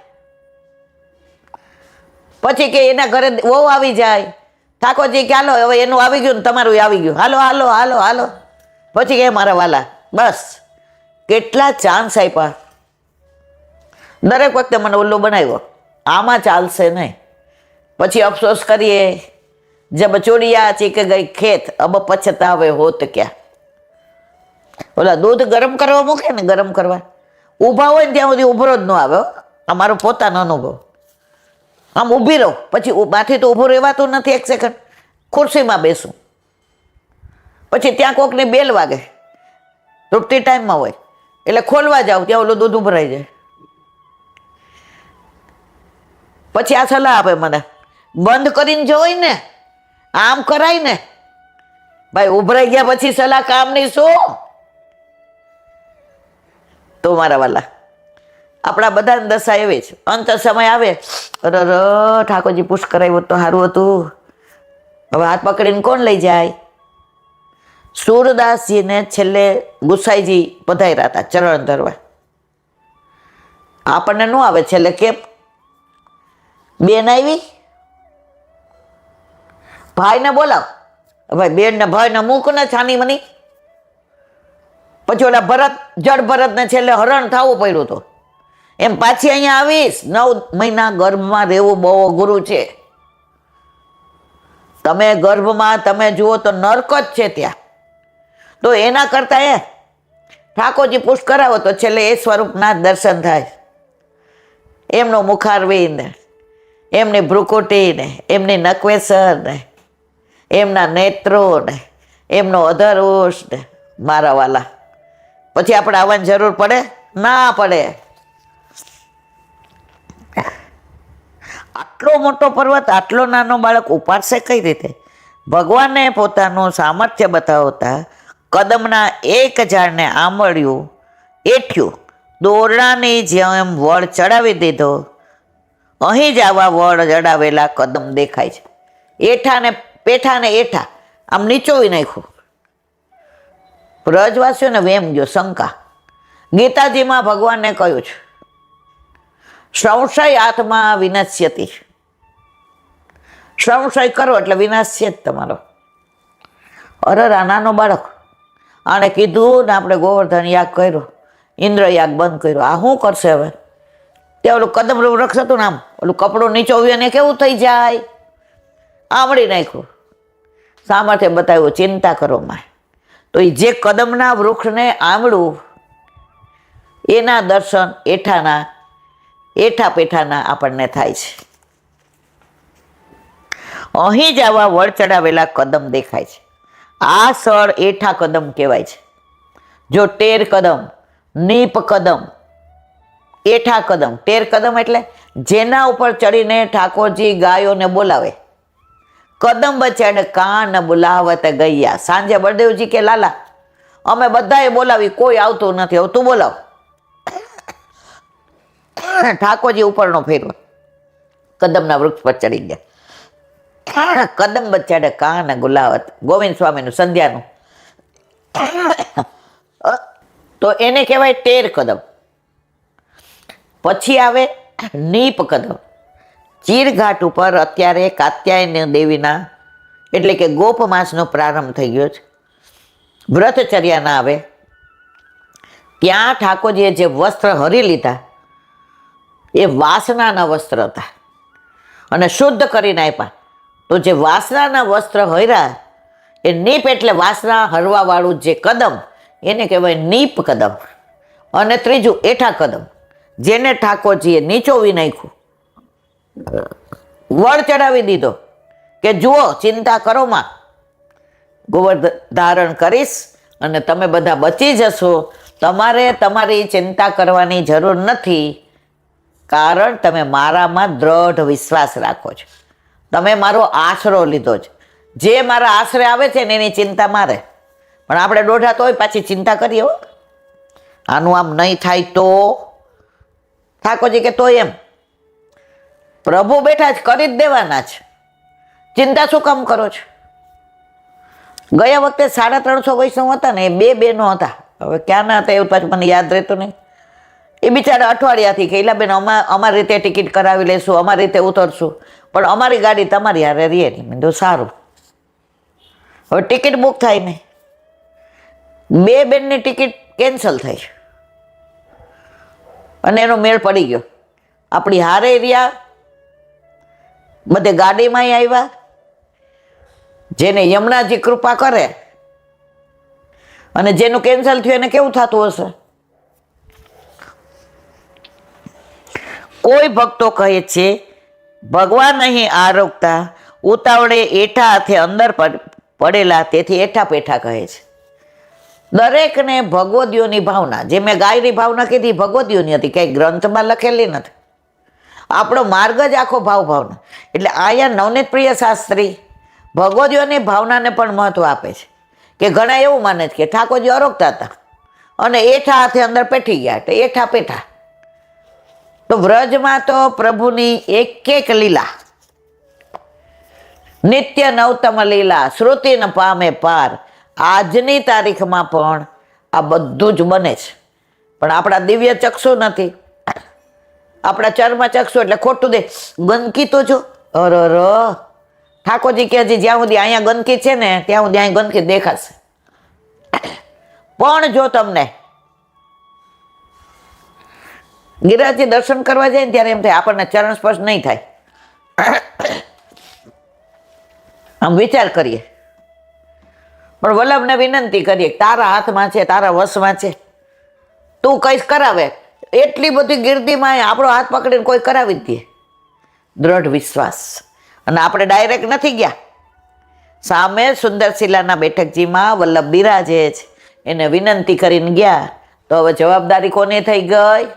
[SPEAKER 1] પછી કે એના ઘરે વહુ આવી જાય, ઠાકોરજી કે હાલો હવે એનું આવી ગયું ને તમારું આવી ગયું, હાલો હાલો હાલો હાલો. પછી કે મારા વાલા બસ કેટલા ચાન્સ આપ્યા, દરેક વખતે મને ઉલ્લુ બનાવ્યો, આમાં ચાલશે નહીં. પછી અફસોસ કરીએ, જબ ચોડિયા ચીક ગઈ ખેત અબ પછતાવે હોત ક્યાં. ઓલા દૂધ ગરમ કરવા મૂકે ને, ગરમ કરવા ઊભા હોય ને ત્યાં સુધી ઉભરો જ ન આવે. આ મારો પોતાનો અનુભવ. આમ ઊભી રહો પછી માથી તો ઊભું રહેવાતું નથી. એક સેકન્ડ ખુરશીમાં બેસું, પછી ત્યાં કોકની બેલ વાગે, તૃપ્તિ ટાઈમમાં હોય એટલે ખોલવા જાવ ત્યાં ઓલું દૂધ ઉભરાઈ જાય. પછી આ સલાહ આપે મને, બંધ કરીને જોઈ ને આમ કરાય ને. ભાઈ ઉભરાઈ ગયા પછી સલાહ કામની શું? તો મારા વાલા આપણા બધાને દશા એવી જ, અંત સમય આવે અરે ઠાકોરજી પુશ કરાવ્યું તો સારું હતું, હવે હાથ પકડીને કોણ લઈ જાય? સૂરદાસજીને છેલ્લે ગુસાઈજી પધાર્યા હતા ચરણ ધરવા. આપણને ન આવે છેલ્લે કેમ? બેન આવી, ભાઈને બોલાવ, ભાઈ બેન ને ભાઈ ને મૂક ને છાની મની. પછી ઓલા ભરત જડ ભરત ને છેલ્લે હરણ થવું પડ્યું હતું. એમ પાછી અહીંયા આવીશ, 9 મહિના ગર્ભમાં રહેવું બહુ અઘરું છે. તમે ગર્ભમાં તમે જુઓ તો નરક જ છે ત્યાં. તો એના કરતા એ ઠાકોરજી પુષ્ટ કરાવો તો છેલ્લે એ સ્વરૂપના દર્શન થાય. એમનો મુખારવી ને, એમની ભ્રુકુટી ને, એમની નકવેસર ને, એમના નેત્રો ને, એમનો અધરોષ ને. મારા વાલા પછી આપણે આવવાની જરૂર પડે? ના પડે. આટલો મોટો પર્વત આટલો નાનો બાળક ઉપાડશે કઈ રીતે? ભગવાને પોતાનું સામર્થ્ય બતાવતા કદમના એક ઝાડને આંબળ્યું એઠ્યું, દોરડાની જેમ વળ ચડાવી દીધો. અહીં જ આવા વળ ચડાવેલા કદમ દેખાય છે. એઠા ને પેઠા ને એઠા આમ નીચોવી નાખ્યું. બ્રજવાસીઓને વેમ ગયો, શંકા. ગીતાજીમાં ભગવાનને કહ્યું છે સંશય આત્મા વિનશ્યતિ. સંશય કરો એટલે વિનાશ છે જ તમારો. અરે નાનો બાળક, આને કીધું ને આપણે ગોવર્ધન યાગ કર્યો, ઇન્દ્ર યાગ બંધ કર્યો, આ શું કરશે હવે? તે ઓલું કદમ વૃક્ષ હતું ને આમ ઓલું કપડું નીચોવ્યું ને કેવું થઈ જાય, આમળી નાખ્યું. સામર્થ્ય બતાવ્યું, ચિંતા કરો માં. તો એ જે કદમના વૃક્ષને આંબળું એના દર્શન એઠા પેઠાના આપણને થાય છે. અહીં જ આવા વળ ચડાવેલા કદમ દેખાય છે. આ સળ એઠા કદમ કહેવાય છે. જો ટેર કદમ, નીપ કદમ, એઠા કદમ. ટેર કદમ એટલે જેના ઉપર ચડીને ઠાકોરજી ગાયોને બોલાવે. કદમ બચાડ કાન બોલાવત ગયા. સાંજે બળદેવજી કે લાલા અમે બધાએ બોલાવી, કોઈ આવતું નથી, હવે તું બોલાવ. ઠાકોરજી ઉપરનો ફેરવો, કદમના વૃક્ષ પર ચડી ગયા. કદમ બચાડે કાન ગુલાવત. ગોવિંદ સ્વામીનું સંધ્યાનું. તો એને કહેવાય ટેર કદમ. પછી આવે નીપ કદમ. ચીરઘાટ ઉપર અત્યારે કાત્યાયની દેવીના એટલે કે ગોપ માસનો પ્રારંભ થઈ ગયો છે. વ્રતચર્યાના આવે ત્યાં ઠાકોરજીએ જે વસ્ત્ર હરી લીધા એ વાસનાના વસ્ત્ર હતા અને શુદ્ધ કરીને આપ્યા. તો જે વાસનાના વસ્ત્ર હર્યા એ નીપ એટલે વાસના હરવાવાળું જે કદમ એને કહેવાય નીપ કદમ. અને ત્રીજું એઠા કદમ, જેને ઠાકોરજીએ નીચોવી નાખ્યું, વળ ચડાવી દીધો કે જુઓ ચિંતા કરો માં, ગોવર્ધન ધારણ કરીશ અને તમે બધા બચી જશો. તમારે તમારી ચિંતા કરવાની જરૂર નથી, કારણ તમે મારામાં દ્રઢ વિશ્વાસ રાખો છો, તમે મારો આશરો લીધો છે. જે મારા આશરે આવે છે ને એની ચિંતા મારે. પણ આપણે દોઢા તો હોય પાછી ચિંતા કરીએ હો, આનું આમ નહીં થાય તો. ઠાકોરજી કે તો એમ પ્રભુ બેઠા જ કરી જ દેવાના છે, ચિંતા શું કામ કરો છો? ગયા વખતે 350 વૈષ્ણવ હતા ને, એ 2 બહેનો હતા, હવે ક્યાંના હતા એવું પાછું મને યાદ રહેતું નહીં. એ બિચારા અઠવાડિયાથી કે બેન અમારી રીતે ટિકિટ કરાવી લેશું, અમારી રીતે ઉતરશું, પણ અમારી ગાડી તમારી હારે રહીએ નહીં. મેં કીધું સારું. હવે ટિકિટ બુક થાય નહીં, 2 બેનની ટિકિટ કેન્સલ થઈ અને એનો મેળ પડી ગયો. આપણી હારે રહ્યા, બધે ગાડીમાં આવ્યા. જેને યમુનાજી કૃપા કરે અને જેનું કેન્સલ થયું એને કેવું થતું હશે? કોઈ ભક્તો કહે છે ભગવાન અહીં આરોગતા ઉતાવળે એઠા હાથે અંદર પડેલા, તેથી એઠા પેઠા કહે છે. દરેકને ભગવદીઓની ભાવના, જે મેં ગાયની ભાવના કીધી ભગવદીઓની હતી, કંઈ ગ્રંથમાં લખેલી નથી. આપણો માર્ગ જ આખો ભાવના. એટલે અહીંયા નવનીત પ્રિય શાસ્ત્રી ભગવદીઓની ભાવનાને પણ મહત્વ આપે છે. કે ઘણા એવું માને છે કે ઠાકોરજી અરોગતા હતા અને એઠા હાથે અંદર પેઠી ગયા, એટલે એઠા પેઠા. તો વ્રજમાં તો પ્રભુની એક લીલા, નિત્ય નવતમ લીલા, શ્રુતિ ન પામે પાર. આજની તારીખમાં પણ આ બધું જ બને છે, પણ આપણા દિવ્ય ચક્ષુ નથી, આપણા ચર્મ ચક્ષુ. એટલે ખોટું દે ગંદકી તો જો અર ઠાકોરજી કે હજી જ્યાં સુધી અહીંયા ગંદકી છે ને ત્યાં સુધી અહીં ગંદકી દેખાશે. પણ જો તમને ગિરિરાજજી દર્શન કરવા જાય ને ત્યારે એમ થાય આપણને ચરણ સ્પર્શ નહીં થાય. આમ વિચાર કરીએ, પણ વલ્લભને વિનંતી કરીએ તારા હાથમાં છે, તારા વશમાં છે, તું કઈશ કરાવે. એટલી બધી ગીર્દીમાં આપણો હાથ પકડીને કોઈ કરાવી જ દે. દ્રઢ વિશ્વાસ. અને આપણે ડાયરેક્ટ નથી ગયા, સામે સુંદરશીલાના બેઠકજીમાં વલ્લભ બિરાજે છે, એને વિનંતી કરીને ગયા. તો હવે જવાબદારી કોની થઈ ગઈ?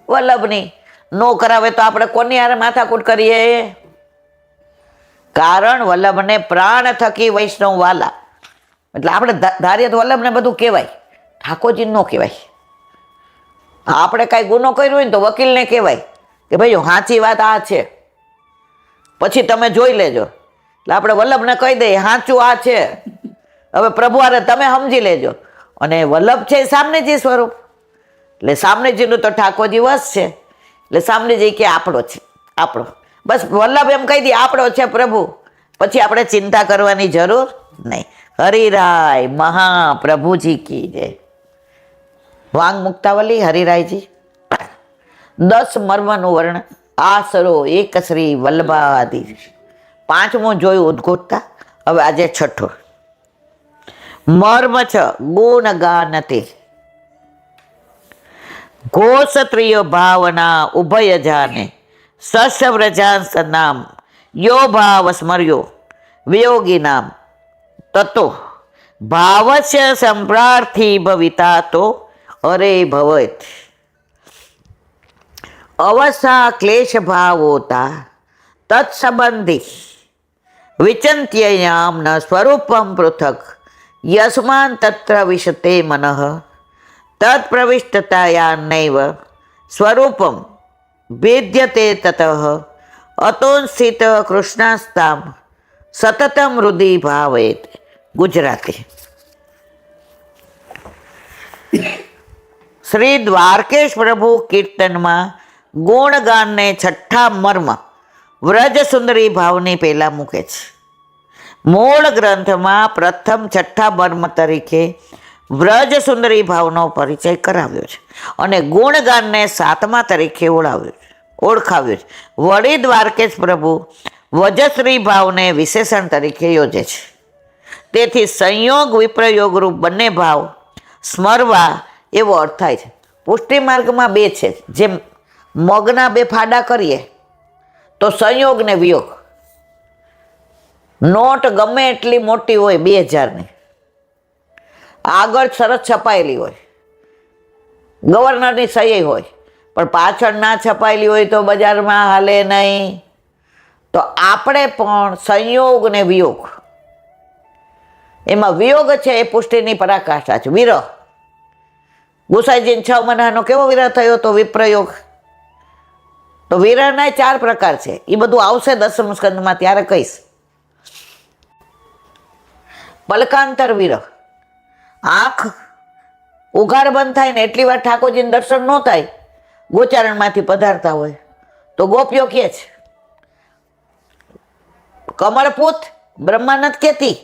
[SPEAKER 1] વલ્લભની. નો કરાવે તો આપણે કોની હારે માથાકૂટ કરીએ? કારણ વલ્લભને પ્રાણ થકી વૈષ્ણવ વાલા. એટલે આપણે ધારીએ તો વલ્લભને બધું કહેવાય, ઠાકોરજી ન કહેવાય. આપણે કાંઈ ગુનો કર્યો હોય ને તો વકીલને કહેવાય કે ભાઈ સાચી વાત આ છે, પછી તમે જોઈ લેજો. એટલે આપણે વલ્લભને કહી દઈએ સાચું આ છે, હવે પ્રભુ આરે તમે સમજી લેજો. અને વલ્લભ છે સામનેજી સ્વરૂપ, એટલે સામનેજીનું તો ઠાકોરજી વશ છે. એટલે સામનેજી કે આપણો છે, આપણો. બસ વલ્લભ એમ કહી દે આપણો છે પ્રભુ, પછી આપણે ચિંતા કરવાની જરૂર નહીં. હરિરાય મહાપ્રભુજી કી જય. વાંગ મુક્તાવલી હરિરાયજી. 10 મર્મનું વર્ણન. આસરો એક શ્રી વલ્લભાદિ. 5મું જોયું ઉદ્ઘોટતા. હવે આજે 6. મર્મ 6 ગુણ ગાનતે. ઘોષત્રિય ભાવના ઉભય જાને સસ્વ્રજાંસ નામ યો ભાવ સ્મર્યો વિયોગી નામ તતો ભાવસ્ય સંપ્રાર્થી ભવિતા તો અરે ભવત. અવસા ક્લેશ ભાવોતા તત્સંબંધી વિચંત્યયામ ન સ્વરૂપમ પૃથક યસ્માન તત્ર વિશતે મનઃ તત્પ્રવિષ્ટતાયાનૈવ સ્વરૂપમ ભેદ્યતે તતઃ અતોંસ્થિત કૃષ્ણાસ્તામ સતતમ હૃદય ભાવેત. ગુજરાતી. શ્રી દ્વારકેશ પ્રભુ કીર્તનમાં ગુણગાનને 6ઠા મર્મ વ્રજ સુંદરી ભાવની પહેલા મૂકે છે. મૂળ ગ્રંથમાં પ્રથમ 6ઠા મર્મ તરીકે વ્રજ સુંદરી ભાવનો પરિચય કરાવ્યો છે અને ગુણગાનને 7મા તરીકે ઓળખાવ્યો છે. વળી દ્વારકેશ પ્રભુ વજશ્રી ભાવને વિશેષણ તરીકે યોજે છે. તેથી સંયોગ વિપ્રયોગ રૂપ બંને ભાવ સ્મરવા એવો અર્થ થાય છે. પુષ્ટિ માર્ગમાં 2 છે. જેમ મગના 2 ફાડા કરીએ તો સંયોગ ને વિયોગ. નોટ ગમે એટલી મોટી હોય 2000ની, આગળ સરસ છપાયેલી હોય, ગવર્નરની સહી હોય, પણ પાછળ ના છપાયેલી હોય તો બજારમાં હાલે નહીં. તો આપણે પણ સંયોગ ને વિયોગ, એમાં વિયોગ છે એ પુષ્ટિની પરાકાષ્ઠા છે. વિરહ, ગુસાઈજીને 6 મહિનાનો કેવો વિરહ થયો તો વિપ્રયોગ. તો વિરહના 4 પ્રકાર છે. એ બધું આવશે 10મ સ્કંદમાં, ત્યારે કહીશ. પલકાંતર વિરહ, આંખ ઉઘાડ બંધ થાય ને એટલી વાર ઠાકોરજીને દર્શન ન થાય ગોચારણમાંથી પધારતા હોય તો ગોપીઓ કે છે કમળપૂત, બ્રહ્મા નથી કહેતી,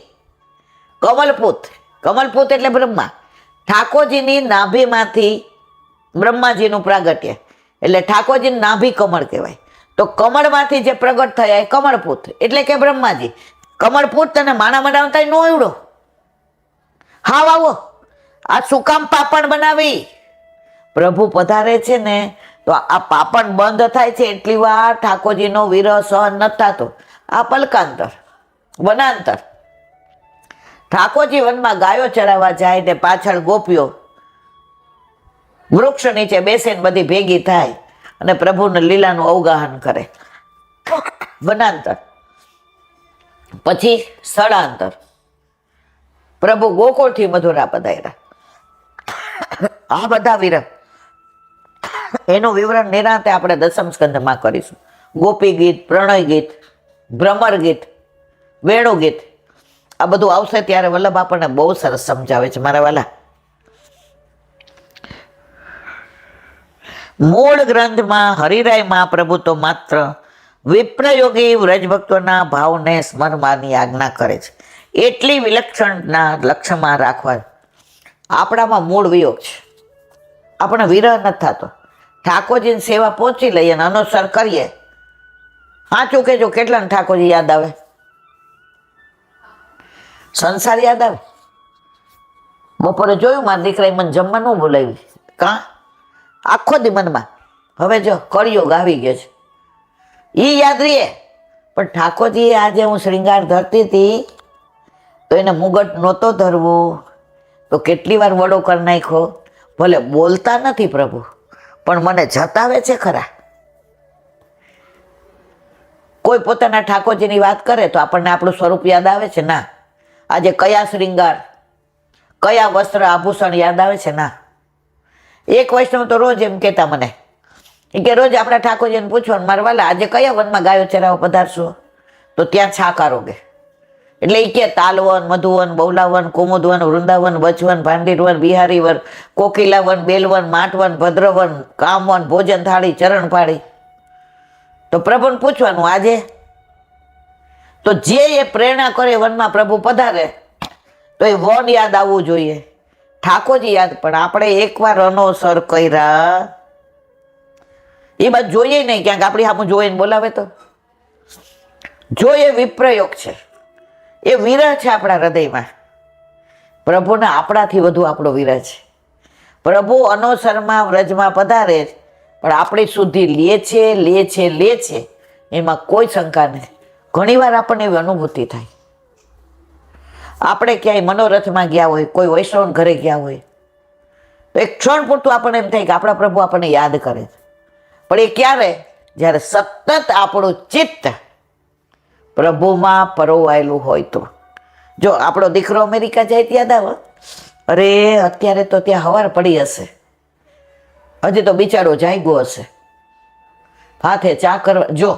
[SPEAKER 1] કમલપૂત. કમલપૂત એટલે બ્રહ્મા. ઠાકોરજીની નાભીમાંથી બ્રહ્માજીનું પ્રાગટ્ય એટલે ઠાકોરજીની નાભી કમળ કહેવાય. તો કમળમાંથી જે પ્રગટ થયા એ કમળપૂત એટલે કે બ્રહ્માજી. કમળપૂત તને માણા બનાવતા નો આવડો. હા આવો, આ શું કામ પાપણ બનાવી? પ્રભુ પધારે છે ને તો આ પાપણ બંધ થાય છે એટલી વાર ઠાકોરજીનો વિરહ સહન નથી થતો. આ પલકાંતર, વનાંતર. ઠાકોરજી વનમાં ગાયો ચરાવવા જાય ને પાછળ ગોપીઓ વૃક્ષ નીચે બેસીને બધી ભેગી થાય અને પ્રભુને લીલાનું અવગાહન કરે. વનાંતર. પછી સ્થળાંતર. પ્રભુ ગોકુળથી મથુરા પધાર્યા. આ બધા વિરહ એનું વિવરણ નિરાંતે આપણે દસમ સ્કંધમાં કરીશું. ગોપી ગીત, પ્રણય ગીત, ભ્રમર ગીત, વેણુ ગીત આ બધું આવશે ત્યારે વલ્લભ આપણને બહુ સરસ સમજાવે છે મારા વાલા. મૂળ ગ્રંથમાં હરિરાય મહાપ્રભુ તો માત્ર વિપ્રયોગી વ્રજભક્તોના ભાવને સ્મરવાની આજ્ઞા કરે છે. એટલી વિલક્ષણના લક્ષ્યમાં રાખવા આપણામાં મૂળ વિયોગ છે. આપણે વિરહ નથી થતો. ઠાકોરજીની સેવા પહોંચી લઈએ અને અનુસર કરીએ. સાચું કહેજો, કેટલાને ઠાકોરજી યાદ આવે? સંસાર યાદ આવે. બપોરે જોયું મારા દીકરાએ મને જમવા ન બોલાવી. કાં? આખો દી મનમાં. હવે જો કળિયુગ આવી ગયો છે એ યાદ રહીએ. પણ ઠાકોરજીએ આજે હું શ્રૃંગાર ધરતી હતી તો એને મુગટ નહોતો ધરવું તો કેટલી વાર વડો કરી નાખ્યો. ભલે બોલતા નથી પ્રભુ પણ મને જતાવે છે ખરા. કોઈ પોતાના ઠાકોરજીની વાત કરે તો આપણને આપણું સ્વરૂપ યાદ આવે છે ના? આજે કયા શ્રૃંગાર, કયા વસ્ત્ર આભૂષણ યાદ આવે છે ના? એક વૈષ્ણવ તો રોજ એમ કહેતા મને કે રોજ આપણા ઠાકોરજીને પૂછવાનું મારા વાલા આજે કયા વનમાં ગાયો ચરાવવા પધારશો તો ત્યાં છા કારોગે. એટલે એ કે તાલવન, મધુવન, બૌલાવન, કુમુદવન, વૃંદાવન, બચવન, ભાંડીરવન, બિહારીવન, કોકિલાવન, બેલવન, માટવન, ભદ્રવન, કામવન, ભોજન થાળી, ચરણ પાળી. તો પ્રભુને પૂછવાનું આજે તો જે એ પ્રેરણા કરે વનમાં પ્રભુ પધારે તો એ વન યાદ આવવું જોઈએ, ઠાકોરજી યાદ. પણ આપણે એકવાર અનોસર કર્યા એ બાદ જોઈએ નહીં ક્યાંક આપણી સામું જોઈને બોલાવે તો જો એ વિપ્રયોગ છે, એ વિરહ છે આપણા હૃદયમાં. પ્રભુને આપણાથી વધુ આપણો વિરહ છે. પ્રભુ અનોસરમાં વ્રજમાં પધારે પણ આપણી સુધી લે છે એમાં કોઈ શંકા નહીં. ઘણીવાર આપણને એવી અનુભૂતિ થાય. આપણે ક્યાંય મનોરથમાં ગયા હોય, કોઈ વૈષ્ણવ ઘરે ગયા હોય તો એક ક્ષણ પૂરતું આપણને એમ થાય કે આપણા પ્રભુ આપણને યાદ કરે છે. પણ એ ક્યારે? જ્યારે સતત આપણું ચિત્ત પ્રભુમાં પરોવાયેલું હોય તો. જો આપણો દીકરો અમેરિકા જાય યાદ આવે? અરે અત્યારે તો ત્યાં હવાર પડી હશે, હજી તો બિચારો જાગ્યો હશે, હાથે ચા કરવા. જો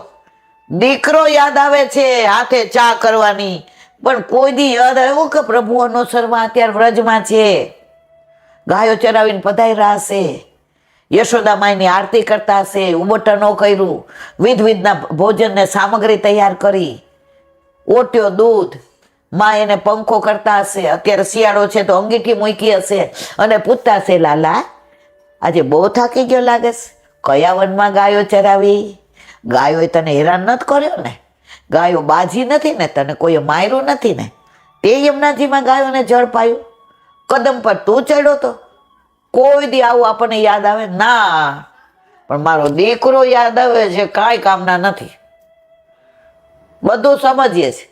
[SPEAKER 1] દીકરો યાદ આવે છે હાથે ચા કરવાની, પણ કોઈ દી યાદ આવ્યું કે પ્રભુ અનુસરમાં અત્યારે વ્રજમાં છે, ગાયો ચરાવીને પધાર્યા હશે, યશોદા માયની આરતી કરતા હશે, ઉબટનો કર્યું, વિધના ભોજન ને સામગ્રી તૈયાર કરી, ઓટ્યો દૂધ, માં એને પંખો કરતા હશે, અત્યારે શિયાળો છે તો અંગીઠી મૂકી હશે અને પૂછતા હશે લાલા આજે બહુ થાકી ગયો લાગે છે, કયા વનમાં ગાયો ચરાવી? ગાયોએ તને હેરાન નથી કર્યો ને? ગાયો બાજી નથી ને? તને કોઈએ માર્યું નથી ને? તે યમુનાજીમાં ગાયોને જળ પાયું? કદમ પર તું ચડ્યો તો? કોઈ દી આવું આપણને યાદ આવે ના? પણ મારો દીકરો યાદ આવે છે, કાંઈ કામના નથી. બધું સમજીએ છીએ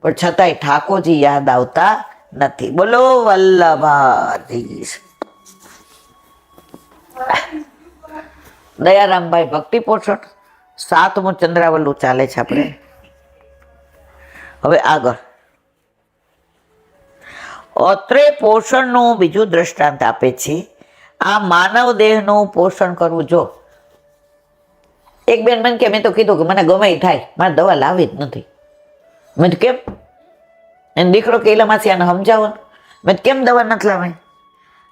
[SPEAKER 1] પણ છતાંય ઠાકોરજી યાદ આવતા નથી. બોલો વલ્લભાધીશ. દયારામભાઈ ભક્તિ પોષણ 7મું ચંદ્રાવલ્લું ચાલે છે આપણે. હવે આગળ અત્રે પોષણનું બીજું દ્રષ્ટાંત આપે છે. આ માનવ દેહનું પોષણ કરવું. જો એક બેન મને કે મેં તો કીધું કે મને ગમે થાય, મારે દવા લાવી જ નથી. મેં કેમ? એને દીકરો કે એલામાંથી આને સમજાવો. મેં કેમ દવા નથી લાવી?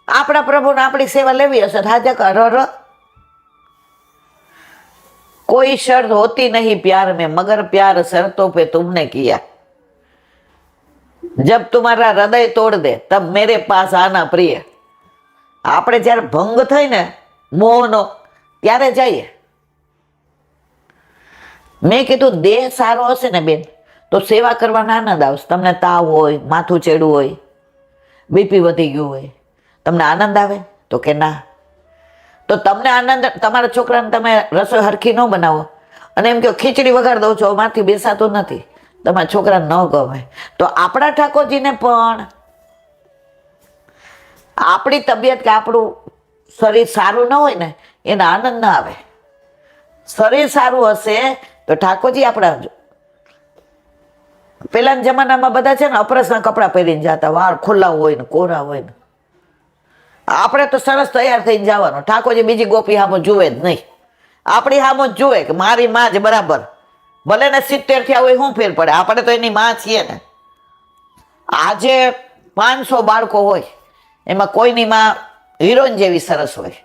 [SPEAKER 1] આપણા પ્રભુને આપણી સેવા લેવી હશે હાજર કર. कोई शर्त होती नहीं प्यार में, मगर प्यार शर्तों पे तुमने किया। जब तुम्हारा हृदय तोड़ दे तब मेरे पास आना प्रिय। આપણે જ્યારે ભંગ થાય ને મોહનો ત્યારે જઈએ. મેં કીધું દેહ સારો હશે ને બેન તો સેવા કરવાનો આનંદ આવશે. તમને તાવ હોય, માથું ચેડું હોય, બીપી વધી ગયું હોય, તમને આનંદ આવે? તો કે ના. તો તમને આનંદ, તમારા છોકરાને તમે રસોઈ હરખી ન બનાવો અને એમ કહો ખીચડી વગાડ દઉં છો, મારથી બેસાતું નથી, તમારા છોકરાને ન ગમે. તો આપણા ઠાકોરજીને પણ આપણી તબિયત કે આપણું શરીર સારું ન હોય ને એને આનંદ ના આવે. શરીર સારું હશે તો ઠાકોરજી આપણા, પેલાના જમાનામાં બધા છે ને અપરસના કપડાં પહેરીને જતા, વાળ ખુલ્લા હોય ને કોરા હોય ને. આપણે તો સરસ તૈયાર થઈને જવાનું. ઠાકોરજી બીજી ગોપી હામો જુએ જ નહીં, આપણી હામો જ જુએ કે મારી માં જ બરાબર. ભલે ને 70 થયા હોય, શું ફેર પડે? આપણે તો એની માં છીએ ને. આજે 500 બાળકો હોય, એમાં કોઈની માં હિરોઈન જેવી સરસ હોય,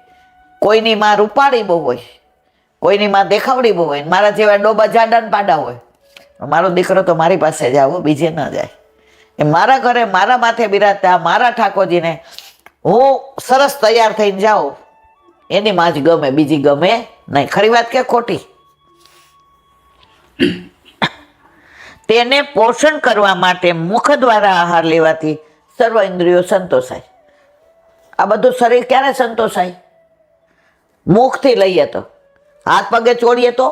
[SPEAKER 1] કોઈની માં રૂપાળી બહુ હોય, કોઈની માં દેખાવડી બહુ હોય, મારા જેવા ડોબા જાડા ને પાડા હોય. મારો દીકરો તો મારી પાસે જ આવો, બીજે ન જાય. એ મારા ઘરે મારા માથે બિરાજતા મારા ઠાકોરજીને હું સરસ તૈયાર થઈને જાઉં, એની માં જ ગમે, બીજી ગમે નહીં. ખરી વાત કે ખોટી? તેને પોષણ કરવા માટે મુખ દ્વારા આહાર લેવાથી સર્વ ઇન્દ્રિયો સંતોષાય. આ બધું શરીર ક્યારે સંતોષાય? મુખથી લઈએ તો. હાથ પગે ચોડીએ તો?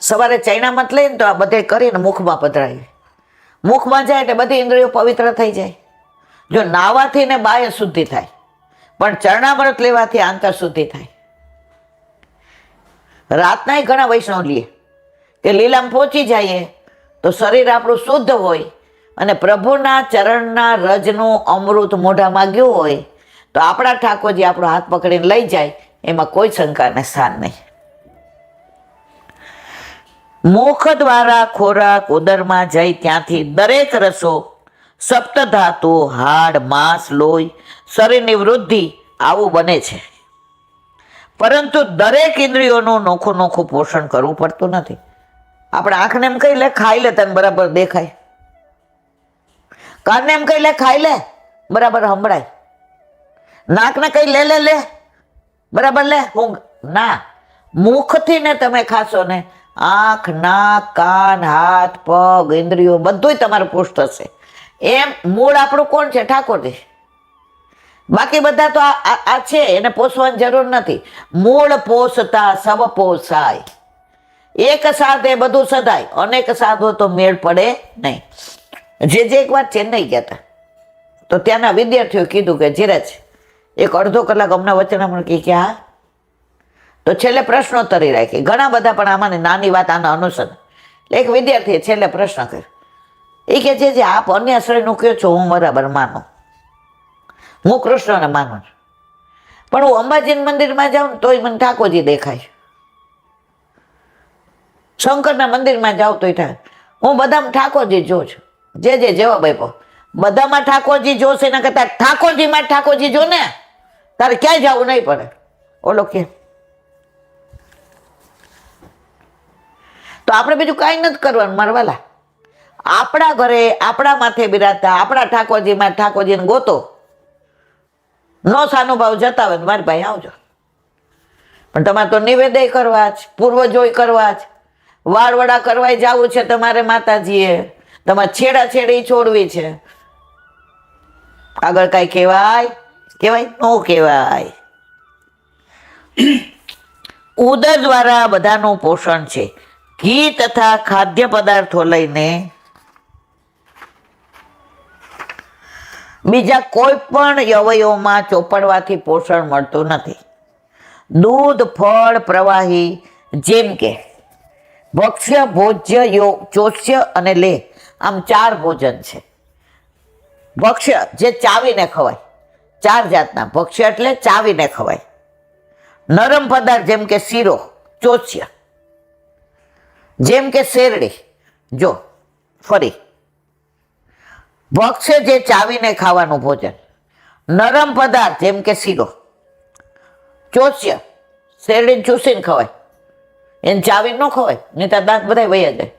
[SPEAKER 1] સવારે ચૈણામાં લઈને તો આ બધે કરીને મુખમાં પધરાવીએ. મુખમાં જાય એટલે બધી ઇન્દ્રિયો પવિત્ર થઈ જાય. જો નાવાથી ને બાહ્ય શુદ્ધિ થાય, પણ ચરણામૃત લેવાથી આંતર શુદ્ધિ થાય. રાતના ઘણા વૈષ્ણવ લઈએ કે લીલામાં પહોંચી જઈએ તો શરીર આપણું શુદ્ધ હોય અને પ્રભુના ચરણના રજનું અમૃત મોઢામાં ગયું હોય તો આપણા ઠાકોરજી આપણો હાથ પકડીને લઈ જાય, એમાં કોઈ શંકાને સ્થાન નહીં. મુખ દ્વારા ખોરાક ઉદરમાં જઈ ત્યાંથી દરેક રસો, સપ્ત ધાતુ, હાડ, માંસ, લોહી, શરીરની વૃદ્ધિ આવું બને છે. પરંતુ દરેક ઇન્દ્રિયોનું નોખું નોખું પોષણ કરવું પડતું નથી. આપણે આંખને એમ કહી લે ખાઈ લે તને બરાબર દેખાય, કાનને એમ કહી લે ખાઈ લે બરાબર સંભળાય, નાકને કઈ લે લે લે બરાબર લે ઊંઘ ના. મુખથી ને તમે ખાશો ને આંખ, નાક, કાન, હાથ, પગ, ઇન્દ્રિયો બધું તમારું પુષ્ટ હશે. એમ મૂળ આપણું કોણ છે? ઠાકોરજી. બાકી બધા તો આ છે, એને પોષવાની જરૂર નથી. મૂળ પોષતા સબ પોષાય. એક સાથે બધું સદાય, અનેક સાધો તો મેળ પડે નહીં. જે એક વાર ચેન્નઈ ગયા હતા તો ત્યાંના વિદ્યાર્થીઓ કીધું કે ધીરજ એક અડધો કલાક અમને વચનામૃત કે હા. તો છેલ્લે પ્રશ્નોત્તરી રાખી, ઘણા બધા પણ આમાં નાની વાત આના અનુસર. એક વિદ્યાર્થીએ છેલ્લે પ્રશ્ન કર્યો, એ કે જે આપ અન્ય શ્રેયનું કહો છો હું બરાબર માનું, હું કૃષ્ણને માનું છું, પણ હું અંબાજીના મંદિરમાં જાઉં ને તોય મને ઠાકોરજી દેખાય, શંકરના મંદિરમાં જાઉં તોય થાય, હું બધામાં ઠાકોરજી જોઉં છું. જે જવાબ આપ્યો, બધામાં ઠાકોરજી જોશે એના કરતા ઠાકોરજીમાં ઠાકોરજી જો ને, તારે ક્યાંય જવું નહીં પડે. ઓલો કે તો આપણે બીજું કાંઈ નથી કરવાનું મારવાલા. આપણા ઘરે આપણા માથે બિરાજતા આપણા ઠાકોરજીમાં ઠાકોરજીને ગોતો. નો સાનુભાવ જતા હોય મારી ભાઈ આવજો, પણ તમારે તો નિવેદય કરવા જ, પૂર્વજોય કરવા જ, વાળવડા કરવા જવું છે તમારે માતાજીએ, તમારે છેડા છેડી છોડવી છે. આગળ કાંઈ કહેવાય? કહેવાય? નો કહેવાય. ઉદર દ્વારા બધાનું પોષણ છે. ઘી તથા ખાદ્ય પદાર્થો લઈને બીજા કોઈ પણ અવયવોમાં ચોપડવાથી પોષણ મળતું નથી. દૂધ, ફળ, પ્રવાહી જેમ કે ભક્ષ્ય, ભોજ્ય, ચોષ્ય અને લેહ, આમ 4 ભોજન છે. ભક્ષ્ય જે ચાવીને ખવાય, 4 જાતના ભક્ષ્ય એટલે ચાવીને ખવાય. નરમ પદાર્થ જેમ કે શીરો, ચોષ્ય, જેમ કે શેરડી. જો ફરી ભક્ષ્ય જે ચાવીને ખાવાનું ભોજન, નરમ પદાર્થ જેમ કે શીરો, ચોષ્ય શેરડી ચૂસીને ખવાય, એને ચાવી ન ખવાય, નહીં તો દાંત બધા વયા જાય.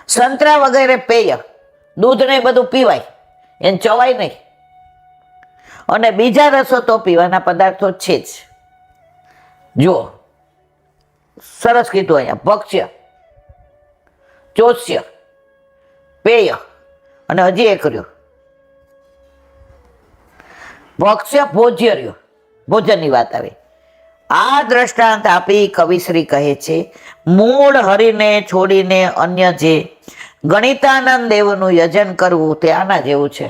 [SPEAKER 1] સંતરા વગેરે પેય, દૂધ ને બધું પીવાય, એને ચવાય નહીં. અને બીજા રસો તો પીવાના પદાર્થો છે જ. જો સરસ કીધું અહીંયા, ભક્ષ્ય, ચોસ્ય, પેય, અને હજી એક રહ્યો ભક્ષ્ય ભોજ્ય રહ્યો, ભોજનની વાત આવી. આ દ્રષ્ટાંત આપી કવિશ્રી કહે છે, મૂળ હરિને છોડીને અન્ય જે ગણિતાનંદ દેવનું યજન કરવું તે આના જેવું છે.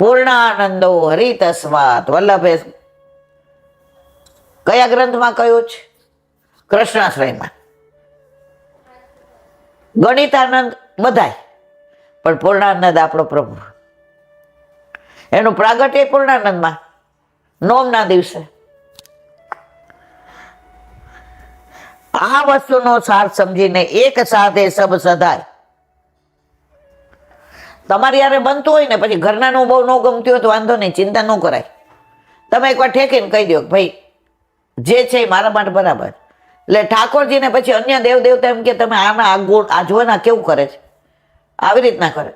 [SPEAKER 1] પૂર્ણાનંદો હરિતસ્માત વલ્લભે કયા ગ્રંથમાં કહ્યું છે? કૃષ્ણાશ્રયમાં. ગણિતાનંદ બધાય, પણ પૂર્ણાનંદ આપણો પ્રભુ. એનું પ્રાગટ્ય પૂર્ણાનંદમાં, નોમના દિવસે. આ વસ્તુનો સાર સમજીને એક સાથે સબ સદાય. તમારી યારે બનતું હોય ને પછી ઘરનાનું બહુ ન ગમતું હોય તો વાંધો નહીં, ચિંતા ન કરાય. તમે એકવાર ઠેકીને કહી દો ભાઈ જે છે એ મારા માટે બરાબર. એટલે ઠાકોરજીને પછી અન્ય દેવ દેવતા એમ કે તમે આના આ ગુણ આ જોવાના કેવું કરે છે, આવી રીતના કરે.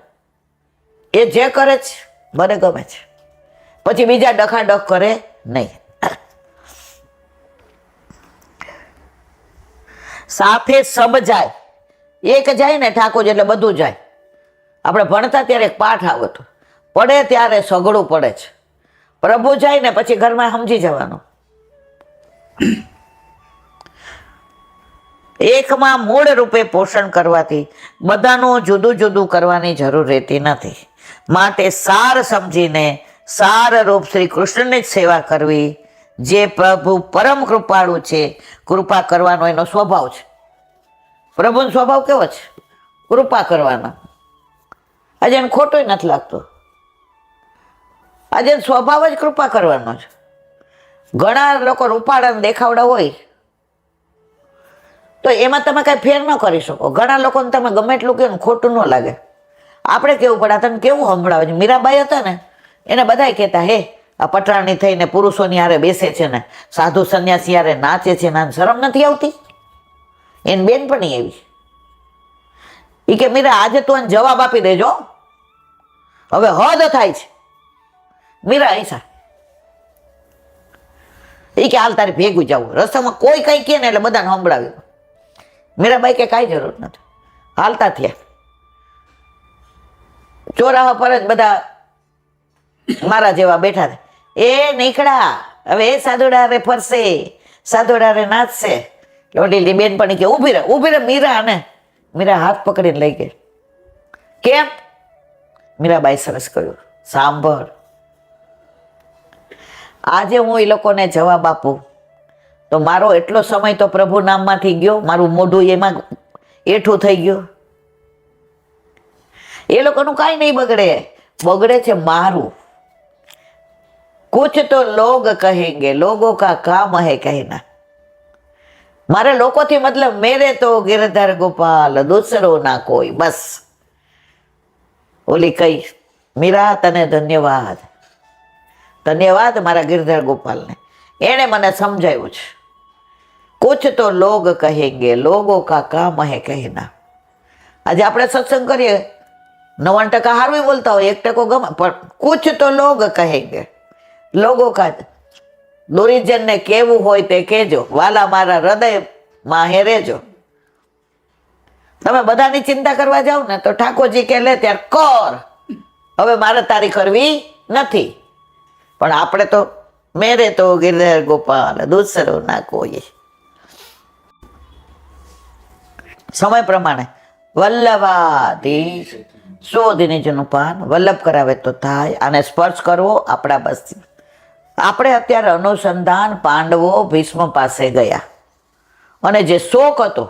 [SPEAKER 1] એ જે કરે છે મને ગમે છે, પછી બીજા ડખાડખ કરે નહીં. સાથે સબ જાય, એક જાય ને ઠાકોર એટલે બધું જાય. આપણે ભણતા ત્યારે એક પાઠ આવતો, પડે ત્યારે સઘળું પડે છે. પ્રભુ જાય ને પછી ઘરમાં સમજી જવાનું. એકમાં મૂળ રૂપે પોષણ કરવાથી બધાનું જુદું જુદું કરવાની જરૂર રહેતી નથી. માટે સાર સમજીને સાર રૂપ શ્રી કૃષ્ણની જ સેવા કરવી, જે પ્રભુ પરમ કૃપાળુ છે. કૃપા કરવાનો એનો સ્વભાવ છે. પ્રભુનો સ્વભાવ કેવો છે? કૃપા કરવાનો. આજે એને ખોટું નથી લાગતું. આજે સ્વભાવ જ કૃપા કરવાનો છે. ઘણા લોકો રૂપાળા દેખાવડા હોય તો એમાં તમે કઈ ફેર ન કરી શકો. ઘણા લોકોને તમે ગમે એટલું કહો ખોટું ન લાગે. આપણે કેવું પડે, તને કેવું સંભળાવે છે. મીરાબાઈ હતા ને, એને બધા કહેતા, હે આ પટરાણી થઈને પુરુષોની હારે બેસે છે ને, સાધુ સંન્યાસી હારે નાચે છે ને, શરમ નથી આવતી? એની બેનપણી એવી. એ કે મીરા આજે તું એને જવાબ આપી દેજો, હવે હદ થાય છે. મીરા ऐसा એ કે હાલ તારે ભેગું જવું. રસ્તામાં કોઈ કઈ કે ને એટલે બધાને સંભળાવ્યું. મીરાબાઈ કે કાંઈ જરૂર નથી. હાલતા થયા. ચોરાહા પર જ બધા મારા જેવા બેઠા હતા. એ નીકળ્યા, હવે એ સાધુડા રે ફરશે, સાધુડા રે નાચશે. લોટીલી બેનપણી કે ઊભી રહે મીરા. ને મીરા હાથ પકડીને લઈ ગઈ. કેમ? મીરાબાઈ સરસ કહ્યું, સાંભળ, આજે હું એ લોકોને જવાબ આપું તો મારો એટલો સમય તો પ્રભુ નામમાંથી ગયો, મારું મોઢું એમાં એઠું થઈ ગયું. એ લોકોનું કાંઈ નહીં બગડે, બગડે છે મારું. કુછ તો લોગ કહેંગે, લોગો કા કામ હે કહેના. મારે લોકોથી મતલબ મેરે તો ગિરધર ગોપાલ દૂસરો ના કોઈ. બસ ઓલી કઈ, મીરા તને ધન્યવાદ, ધન્યવાદ મારા ગિરધર ગોપાલને, એણે મને સમજાવ્યું છે. કુછ તો લોગ કહેંગે, લોગો કા કામ હે કહેના. આજે આપણે સત્સંગ કરીએ 90% હારું બોલતા હોય, 1% ગમે, પણ કુછ તો લોગ કહેંગે, લોગો કા. દુરીજનને કેવું હોય તે કહેજો, વાલા મારા હૃદયમાં હે રહેજો. તમે બધાની ચિંતા કરવા જાઓ ને તો ઠાકોરજી કે લે ત્યારે કર, હવે મારે તારી કરવી નથી. પણ આપણે તો મેરે તો ગિરધર ગોપાલ દૂસરો ના કોઈ. સમય પ્રમાણે વલ્લભાધીશ શોધીનીજનું પાન વલ્લભ કરાવે તો થાય. આને સ્પર્શ કરવો આપણા બસ. આપણે અત્યારે અનુસંધાન પાંડવો ભીષ્મ પાસે ગયા અને જે શોક હતો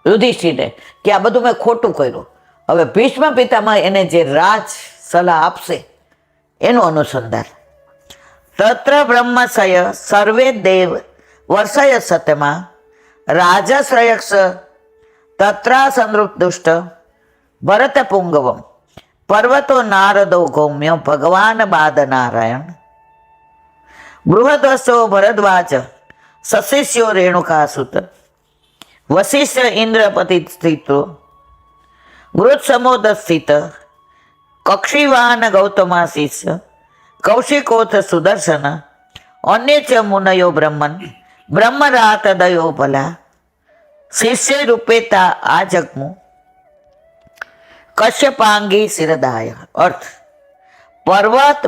[SPEAKER 1] યુધિષ્ઠિરને કે આ બધું મેં ખોટું કર્યું, હવે ભીષ્મ પિતામહ એને જે રાજ સલાહ આપશે એનું અનુસંધાન. તત્ર બ્રહ્મસય સર્વે દેવ વર્ષય સત્યમાં રાજશ્રયક્ષ તત્રા સંદૃપ્દુષ્ટ ભરત પુંગવમ પર્વતો નારદો ગૌમ્ય ભગવાન બાદ નારાયણ બૃહદવસો ભરદ્વાજ સશિષ્યો રેણુકા સુત વશિષ્ઠ ઇન્દ્રપતિ સ્થિતો ગૃત સમોદ સ્થિત કક્ષીવાન ગૌતમા શિષ્ય કૌશિકોથ સુદર્શન અન્ય ચ મુનયો બ્રહ્મન બ્રહ્મરાત દયો ભલા શિષ્ય રૂપેતા આ જગમુ કશ્યપાંગી શિરદાય. અર્થ પર્વત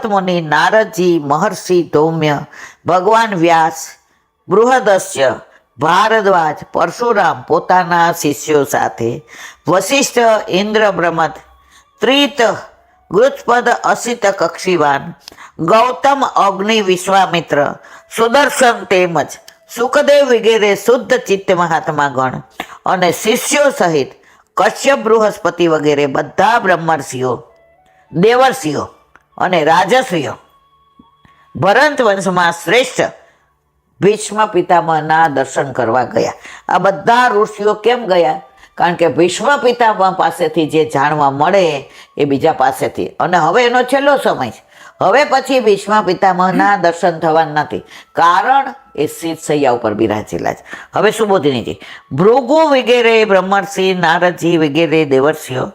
[SPEAKER 1] મુનિ નારદજી મહર્ષિ ધૌમ્ય ભગવાન વ્યાસ બૃહદસ્ય ભારદ્વાજ પરશુરામ પોતાના શિષ્યો સાથે વશિષ્ઠ ઇન્દ્ર બ્રહ્મદ ત્રિત ગૃત્પદ અસિત કક્ષીવાન ગૌતમ અગ્નિ વિશ્વામિત્ર સુદર્શન તેમજ સુખદેવ વગેરે શુદ્ધ ચિત્ત મહાત્મા ગણ અને શિષ્યો સહિત કશ્યપ બૃહસ્પતિ વગેરે બધા બ્રહ્મર્ષિઓ દેવર્ષિઓ અને રાજર્ષિઓ ભરત વંશમાં શ્રેષ્ઠ ભીષ્મ પિતામહના દર્શન કરવા ગયા. આ બધા ઋષિઓ કેમ ગયા? કારણ કે ભીષ્મ પિતામહ પાસેથી જે જાણવા મળે એ બીજા પાસેથી, અને હવે એનો છેલ્લો સમય છે. હવે પછી ભીષ્મ પિતામહના દર્શન થવા નથી, કારણ એ શીત સૈયા ઉપર બિરાજેલા છે. હવે સુબોધિનીજી, ભૃગુ વગેરે બ્રહ્મર્ષિ, નારદજી વગેરે દેવર્ષિઓ,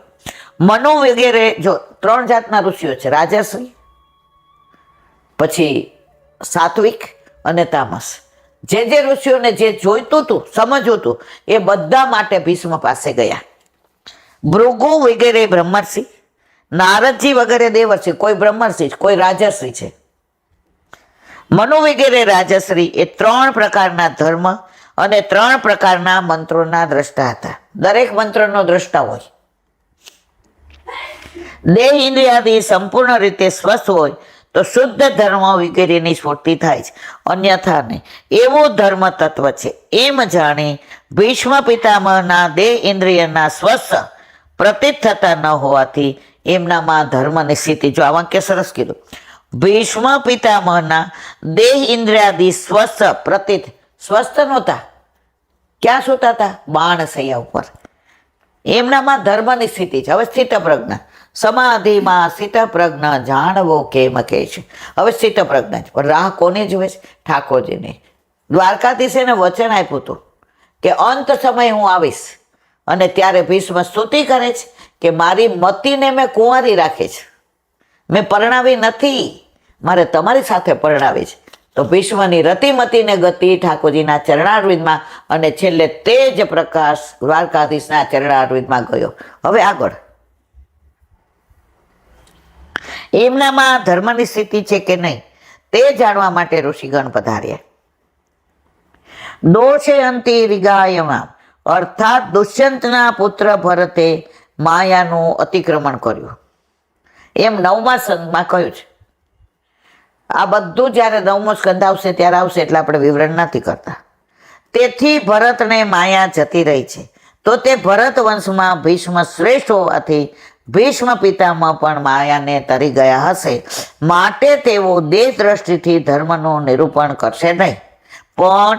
[SPEAKER 1] મનુ વગેરે, જો 3 જાતના ઋષિઓ છે, રાજર્ષિ, પછી સાત્વિક અને તામસ. જે ઋષિઓને જે જોઈતું હતું, સમજવું હતું, એ બધા માટે ભીષ્મ પાસે ગયા. ભૃગુ વગેરે બ્રહ્મર્ષિ, નારદજી વગેરે દેવર્ષિ, કોઈ બ્રહ્મર્ષિ કોઈ રાજર્ષિ છે. મનુ વગેરે રાજશ્રી એ 3 પ્રકારના ધર્મ અને 3 પ્રકારના મંત્રોના દ્રષ્ટા હતા. દરેક મંત્રનો દ્રષ્ટા હોય. દેહ ઇન્દ્રિયાદી સંપૂર્ણ રીતે સ્વસ્થ હોય તો શુદ્ધ ધર્મ વગેરેની સ્ફૂર્તિ થાય છે, અન્યથા નહીં. એવું ધર્મ તત્વ છે એમ જાણી ભીષ્મ પિતામહના દેહ ઇન્દ્રિયના સ્વસ્થ પ્રતીત થતા ન હોવાથી એમનામાં ધર્મની સ્થિતિ, જો આ વાક્ય સરસ કીધું, ભીષ્મ પિતામહના દેહ ઇન્દ્રિયાદી સ્વસ્થ પ્રતીત, સ્વસ્થ નહોતા, ક્યાં સૂતા હતા? બાણ સૈયા ઉપર. એમનામાં ધર્મની સ્થિતિ છે. હવે સ્થિત પ્રજ્ઞા, સમાધિમાં સ્થિત પ્રજ્ઞા જાણવો કેમ કે છે. હવે સ્થિત પ્રજ્ઞા છે, પણ રાહ કોની જુએ છે? ઠાકોરજીની. દ્વારકાધીશે એને વચન આપ્યું હતું કે અંત સમય હું આવીશ, અને ત્યારે ભીષ્મ સ્તુતિ કરે છે કે મારી મતીને મેં કુંવારી રાખી છે, મેં પરણાવી નથી, મારે તમારી સાથે પરણાવી છે. તો ભીષ્મની રતિમતીને ગતિ ઠાકોરજીના ચરણારવિંદમાં, અને છેલ્લે તે જ પ્રકાશ દ્વારકાધીશના ચરણારવિંદમાં ગયો. હવે આગળ, એમનામાં ધર્મની સ્થિતિ છે કે નહીં તે જાણવા માટે ઋષિગણ પધાર્યા. દોષયંતી રિગાયમાં, અર્થાત દુષ્યંતના પુત્ર ભરતે માયાનું અતિક્રમણ કર્યું, એમ 9મા સ્કંદમાં કહ્યું છે. આ બધું જ્યારે 9મો સ્કંદ આવશે ત્યારે આવશે, એટલે આપણે વિવરણ નથી કરતા. તેથી ભરતને માયા જતી રહી છે. તો તે ભરત વંશમાં ભીષ્મ શ્રેષ્ઠ હોવાથી ભીષ્મ પિતામહ પણ માયાને તરી ગયા હશે, માટે તેઓ દેહ દ્રષ્ટિથી ધર્મનું નિરૂપણ કરશે નહીં. પણ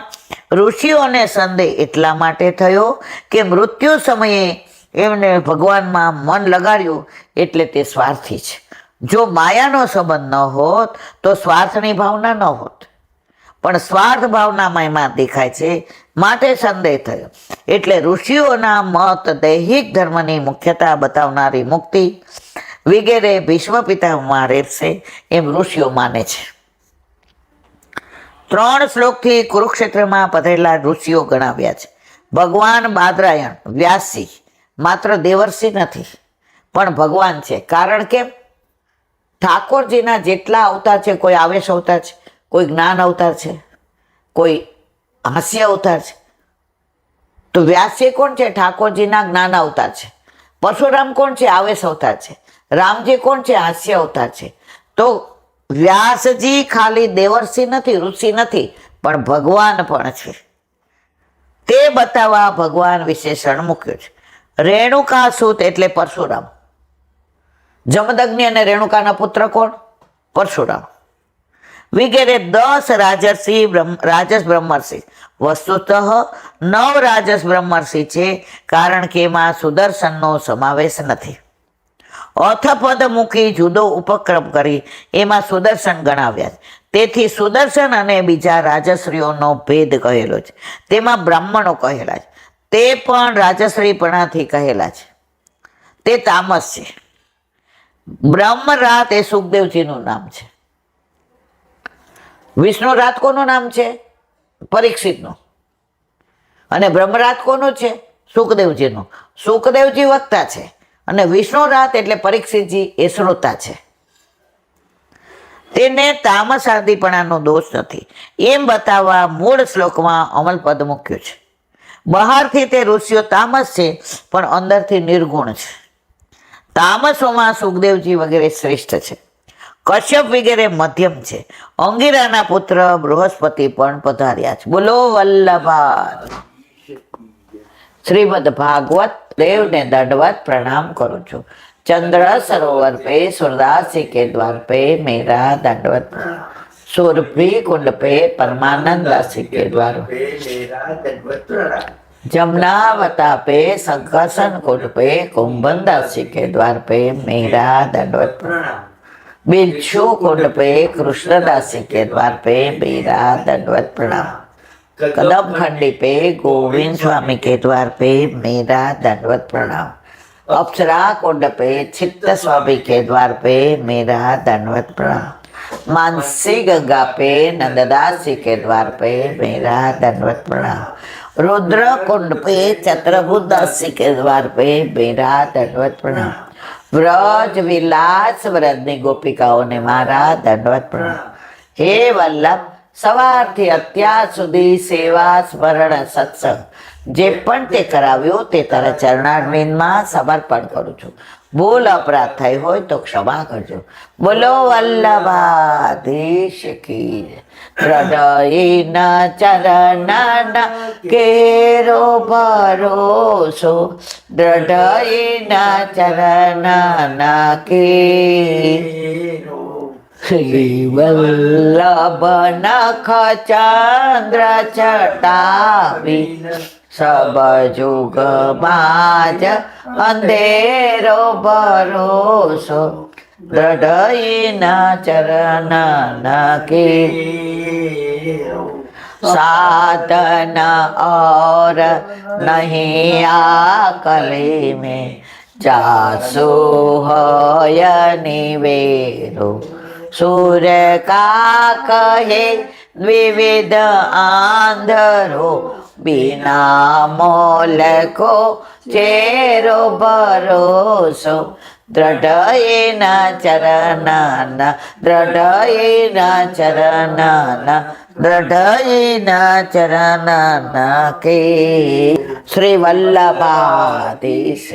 [SPEAKER 1] ઋષિઓને સંદેહ એટલા માટે થયો કે મૃત્યુ સમયે એમને ભગવાનમાં મન લગાડ્યું, એટલે તે સ્વાર્થી છે. જો માયાનો સંબંધ ન હોત તો સ્વાર્થની ભાવના ન હોત, પણ સ્વાર્થ ભાવનામાં એમાં દેખાય છે, માટે સંદેહ થયો. એટલે ઋષિઓના મત દૈહિક ધર્મની મુખ્યતા બતાવનારી મુક્તિ વગેરે ભીષ્મ પિતામહમાં રહેશે એમ ઋષિઓ માને છે. 3 શ્લોકથી કુરુક્ષેત્રમાં પધરેલા ઋષિઓ ગણાવ્યા છે. ભગવાન બાદરાયણ વ્યાસજી માત્ર દેવર્ષિ નથી પણ ભગવાન છે. કારણ કે ઠાકોરજીના જેટલા અવતાર છે, કોઈ આવેશ અવતાર છે, કોઈ જ્ઞાન અવતાર છે, કોઈ હાસ્ય અવતાર છે. તો વ્યાસજી કોણ છે? ઠાકોરજીના જ્ઞાન અવતાર છે. પરશુરામ કોણ છે? આવેશ અવતાર છે. રામજી કોણ છે? હાસ્ય અવતાર છે. તો વ્યાસજી ખાલી દેવર્ષિ નથી, ઋષિ નથી, પણ ભગવાન પણ છે. તે બતાવવા ભગવાન વિશેષણ મૂક્યું છે. રેણુકા સૂત એટલે પરશુરામ. જમદગ્નિ અને રેણુકાના પુત્ર કોણ? પરશુરામ. વગેરે 10 રાજસ બ્રહ્મર્ષિ. વસ્તુતઃ 9 રાજસ બ્રહ્મર્ષિ છે, કારણ કે એમાં સુદર્શનનો સમાવેશ નથી. અથ પદ મૂકી જુદો ઉપક્રમ કરી એમાં સુદર્શન ગણાવ્યા. તેથી સુદર્શન અને બીજા રાજશ્રીઓનો ભેદ કહેલો છે. તેમાં બ્રાહ્મણો કહેલા છે, તે પણ રાજશ્રીપણાથી કહેલા છે. તે તામસ છે. બ્રહ્મરાત એ સુખદેવજીનું નામ છે. વિષ્ણુરાત કોનું નામ છે? પરીક્ષિતનું. અને બ્રહ્મરાત કોનું છે? સુખદેવજીનું. સુખદેવજી વક્તા છે અને વિષ્ણુરાત એટલે પરીક્ષિતજી એ શ્રોતા છે. તેને તામસ આદિપણાનો દોષ નથી એમ બતાવવા મૂળ શ્લોકમાં અમલપદ મૂક્યું છે. બહારથી તે ઋષિઓ તામસ છે પણ અંદરથી નિર્ગુણ છે. તામસોમાં સુખદેવજી વગેરે શ્રેષ્ઠ છે. કશ્યપ વગેરે મધ્યમ છે. અંગિરાના પુત્ર બૃહસ્પતિ પણ પધાર્યા છે. બોલો વલ્લભા. શ્રીમદ ભાગવત દેવને દંડવત પ્રણામ કરું છું. चंद्र सरोवर पे सूरदासी के द्वार पे मेरा दंडवत प्रणाम. सुरभि कुंड पे परमानंद दासी के द्वार पे मेरा दंडवत प्रणाम. जमुनावता पे संकर्षण कुंड पे कुंभन दासी के द्वार पे मेरा दंडवत प्रणाम. बिच्छू कुंड पे कृष्णदासी के द्वार पे मेरा दंडवत प्रणाम. कदम खंडी पे गोविंद स्वामी के द्वार पे मेरा दंडवत प्रणाम. अप्सरा कुंड पे चित्त स्वामी के द्वार पे मेरा दंडवत प्रणाम. मानसी गंगा पे नंददासी के द्वार पे मेरा दंडवत प्रणाम. रुद्र कुंड पे चतुर्भुजदासी के द्वार पे मेरा दंडवत प्रणाम. व्रज विलास व्रजनी गोपिकाओं ने मारा दंडवत प्रणाम. हे वल्लभ, સવારથી અત્યાર સુધી સેવા સ્મરણ સત્સંગ જે પણ તે કરાવ્યું તે તારા ચરણારવિંદમાં સમર્પણ કરું છું. ભૂલ અપરાધ થઈ હોય તો ક્ષમા કરજો. બોલો વલ્લભાધીશ કી. હૃદયના ચરણના કેરો ભરોસો, હૃદયના ચરણના કેરો. શ્રી વલ્લભ નખ ચંદ્ર ચટાવી, સબ જુગ બાજ અંધેરો ભરોસો, હૃદયના ચરણના કેરો. साधन और नहीं आकले में जासो है निवेरो। सूर्य का कहे विविध आंधरो, बिना मोल को चेरो भरोसो। दृढ़ चरणाना, दृढ़ चरणाना, दृढ़ चरणाना के श्री वल्लभाधीश।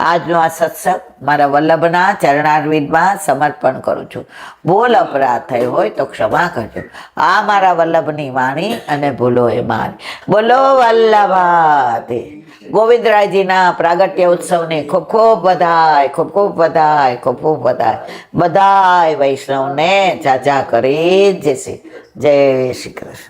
[SPEAKER 1] આજનો આ સત્સંગ મારા વલ્લભના ચરણારવિંદમાં સમર્પણ કરું છું. ભૂલ અપરાધ થયો હોય તો ક્ષમા કરજો. આ મારા વલ્લભની વાણી અને ભૂલો એ મારી. બોલો વલ્લભાધીશ. ગોવિંદરાયજીના પ્રાગટ્ય ઉત્સવની ખૂબ ખૂબ બધાય, ખૂબ ખૂબ બધાય, ખૂબ ખૂબ બધાય. બધાય વૈષ્ણવને જાજા કરી જય શ્રી કૃષ્ણ.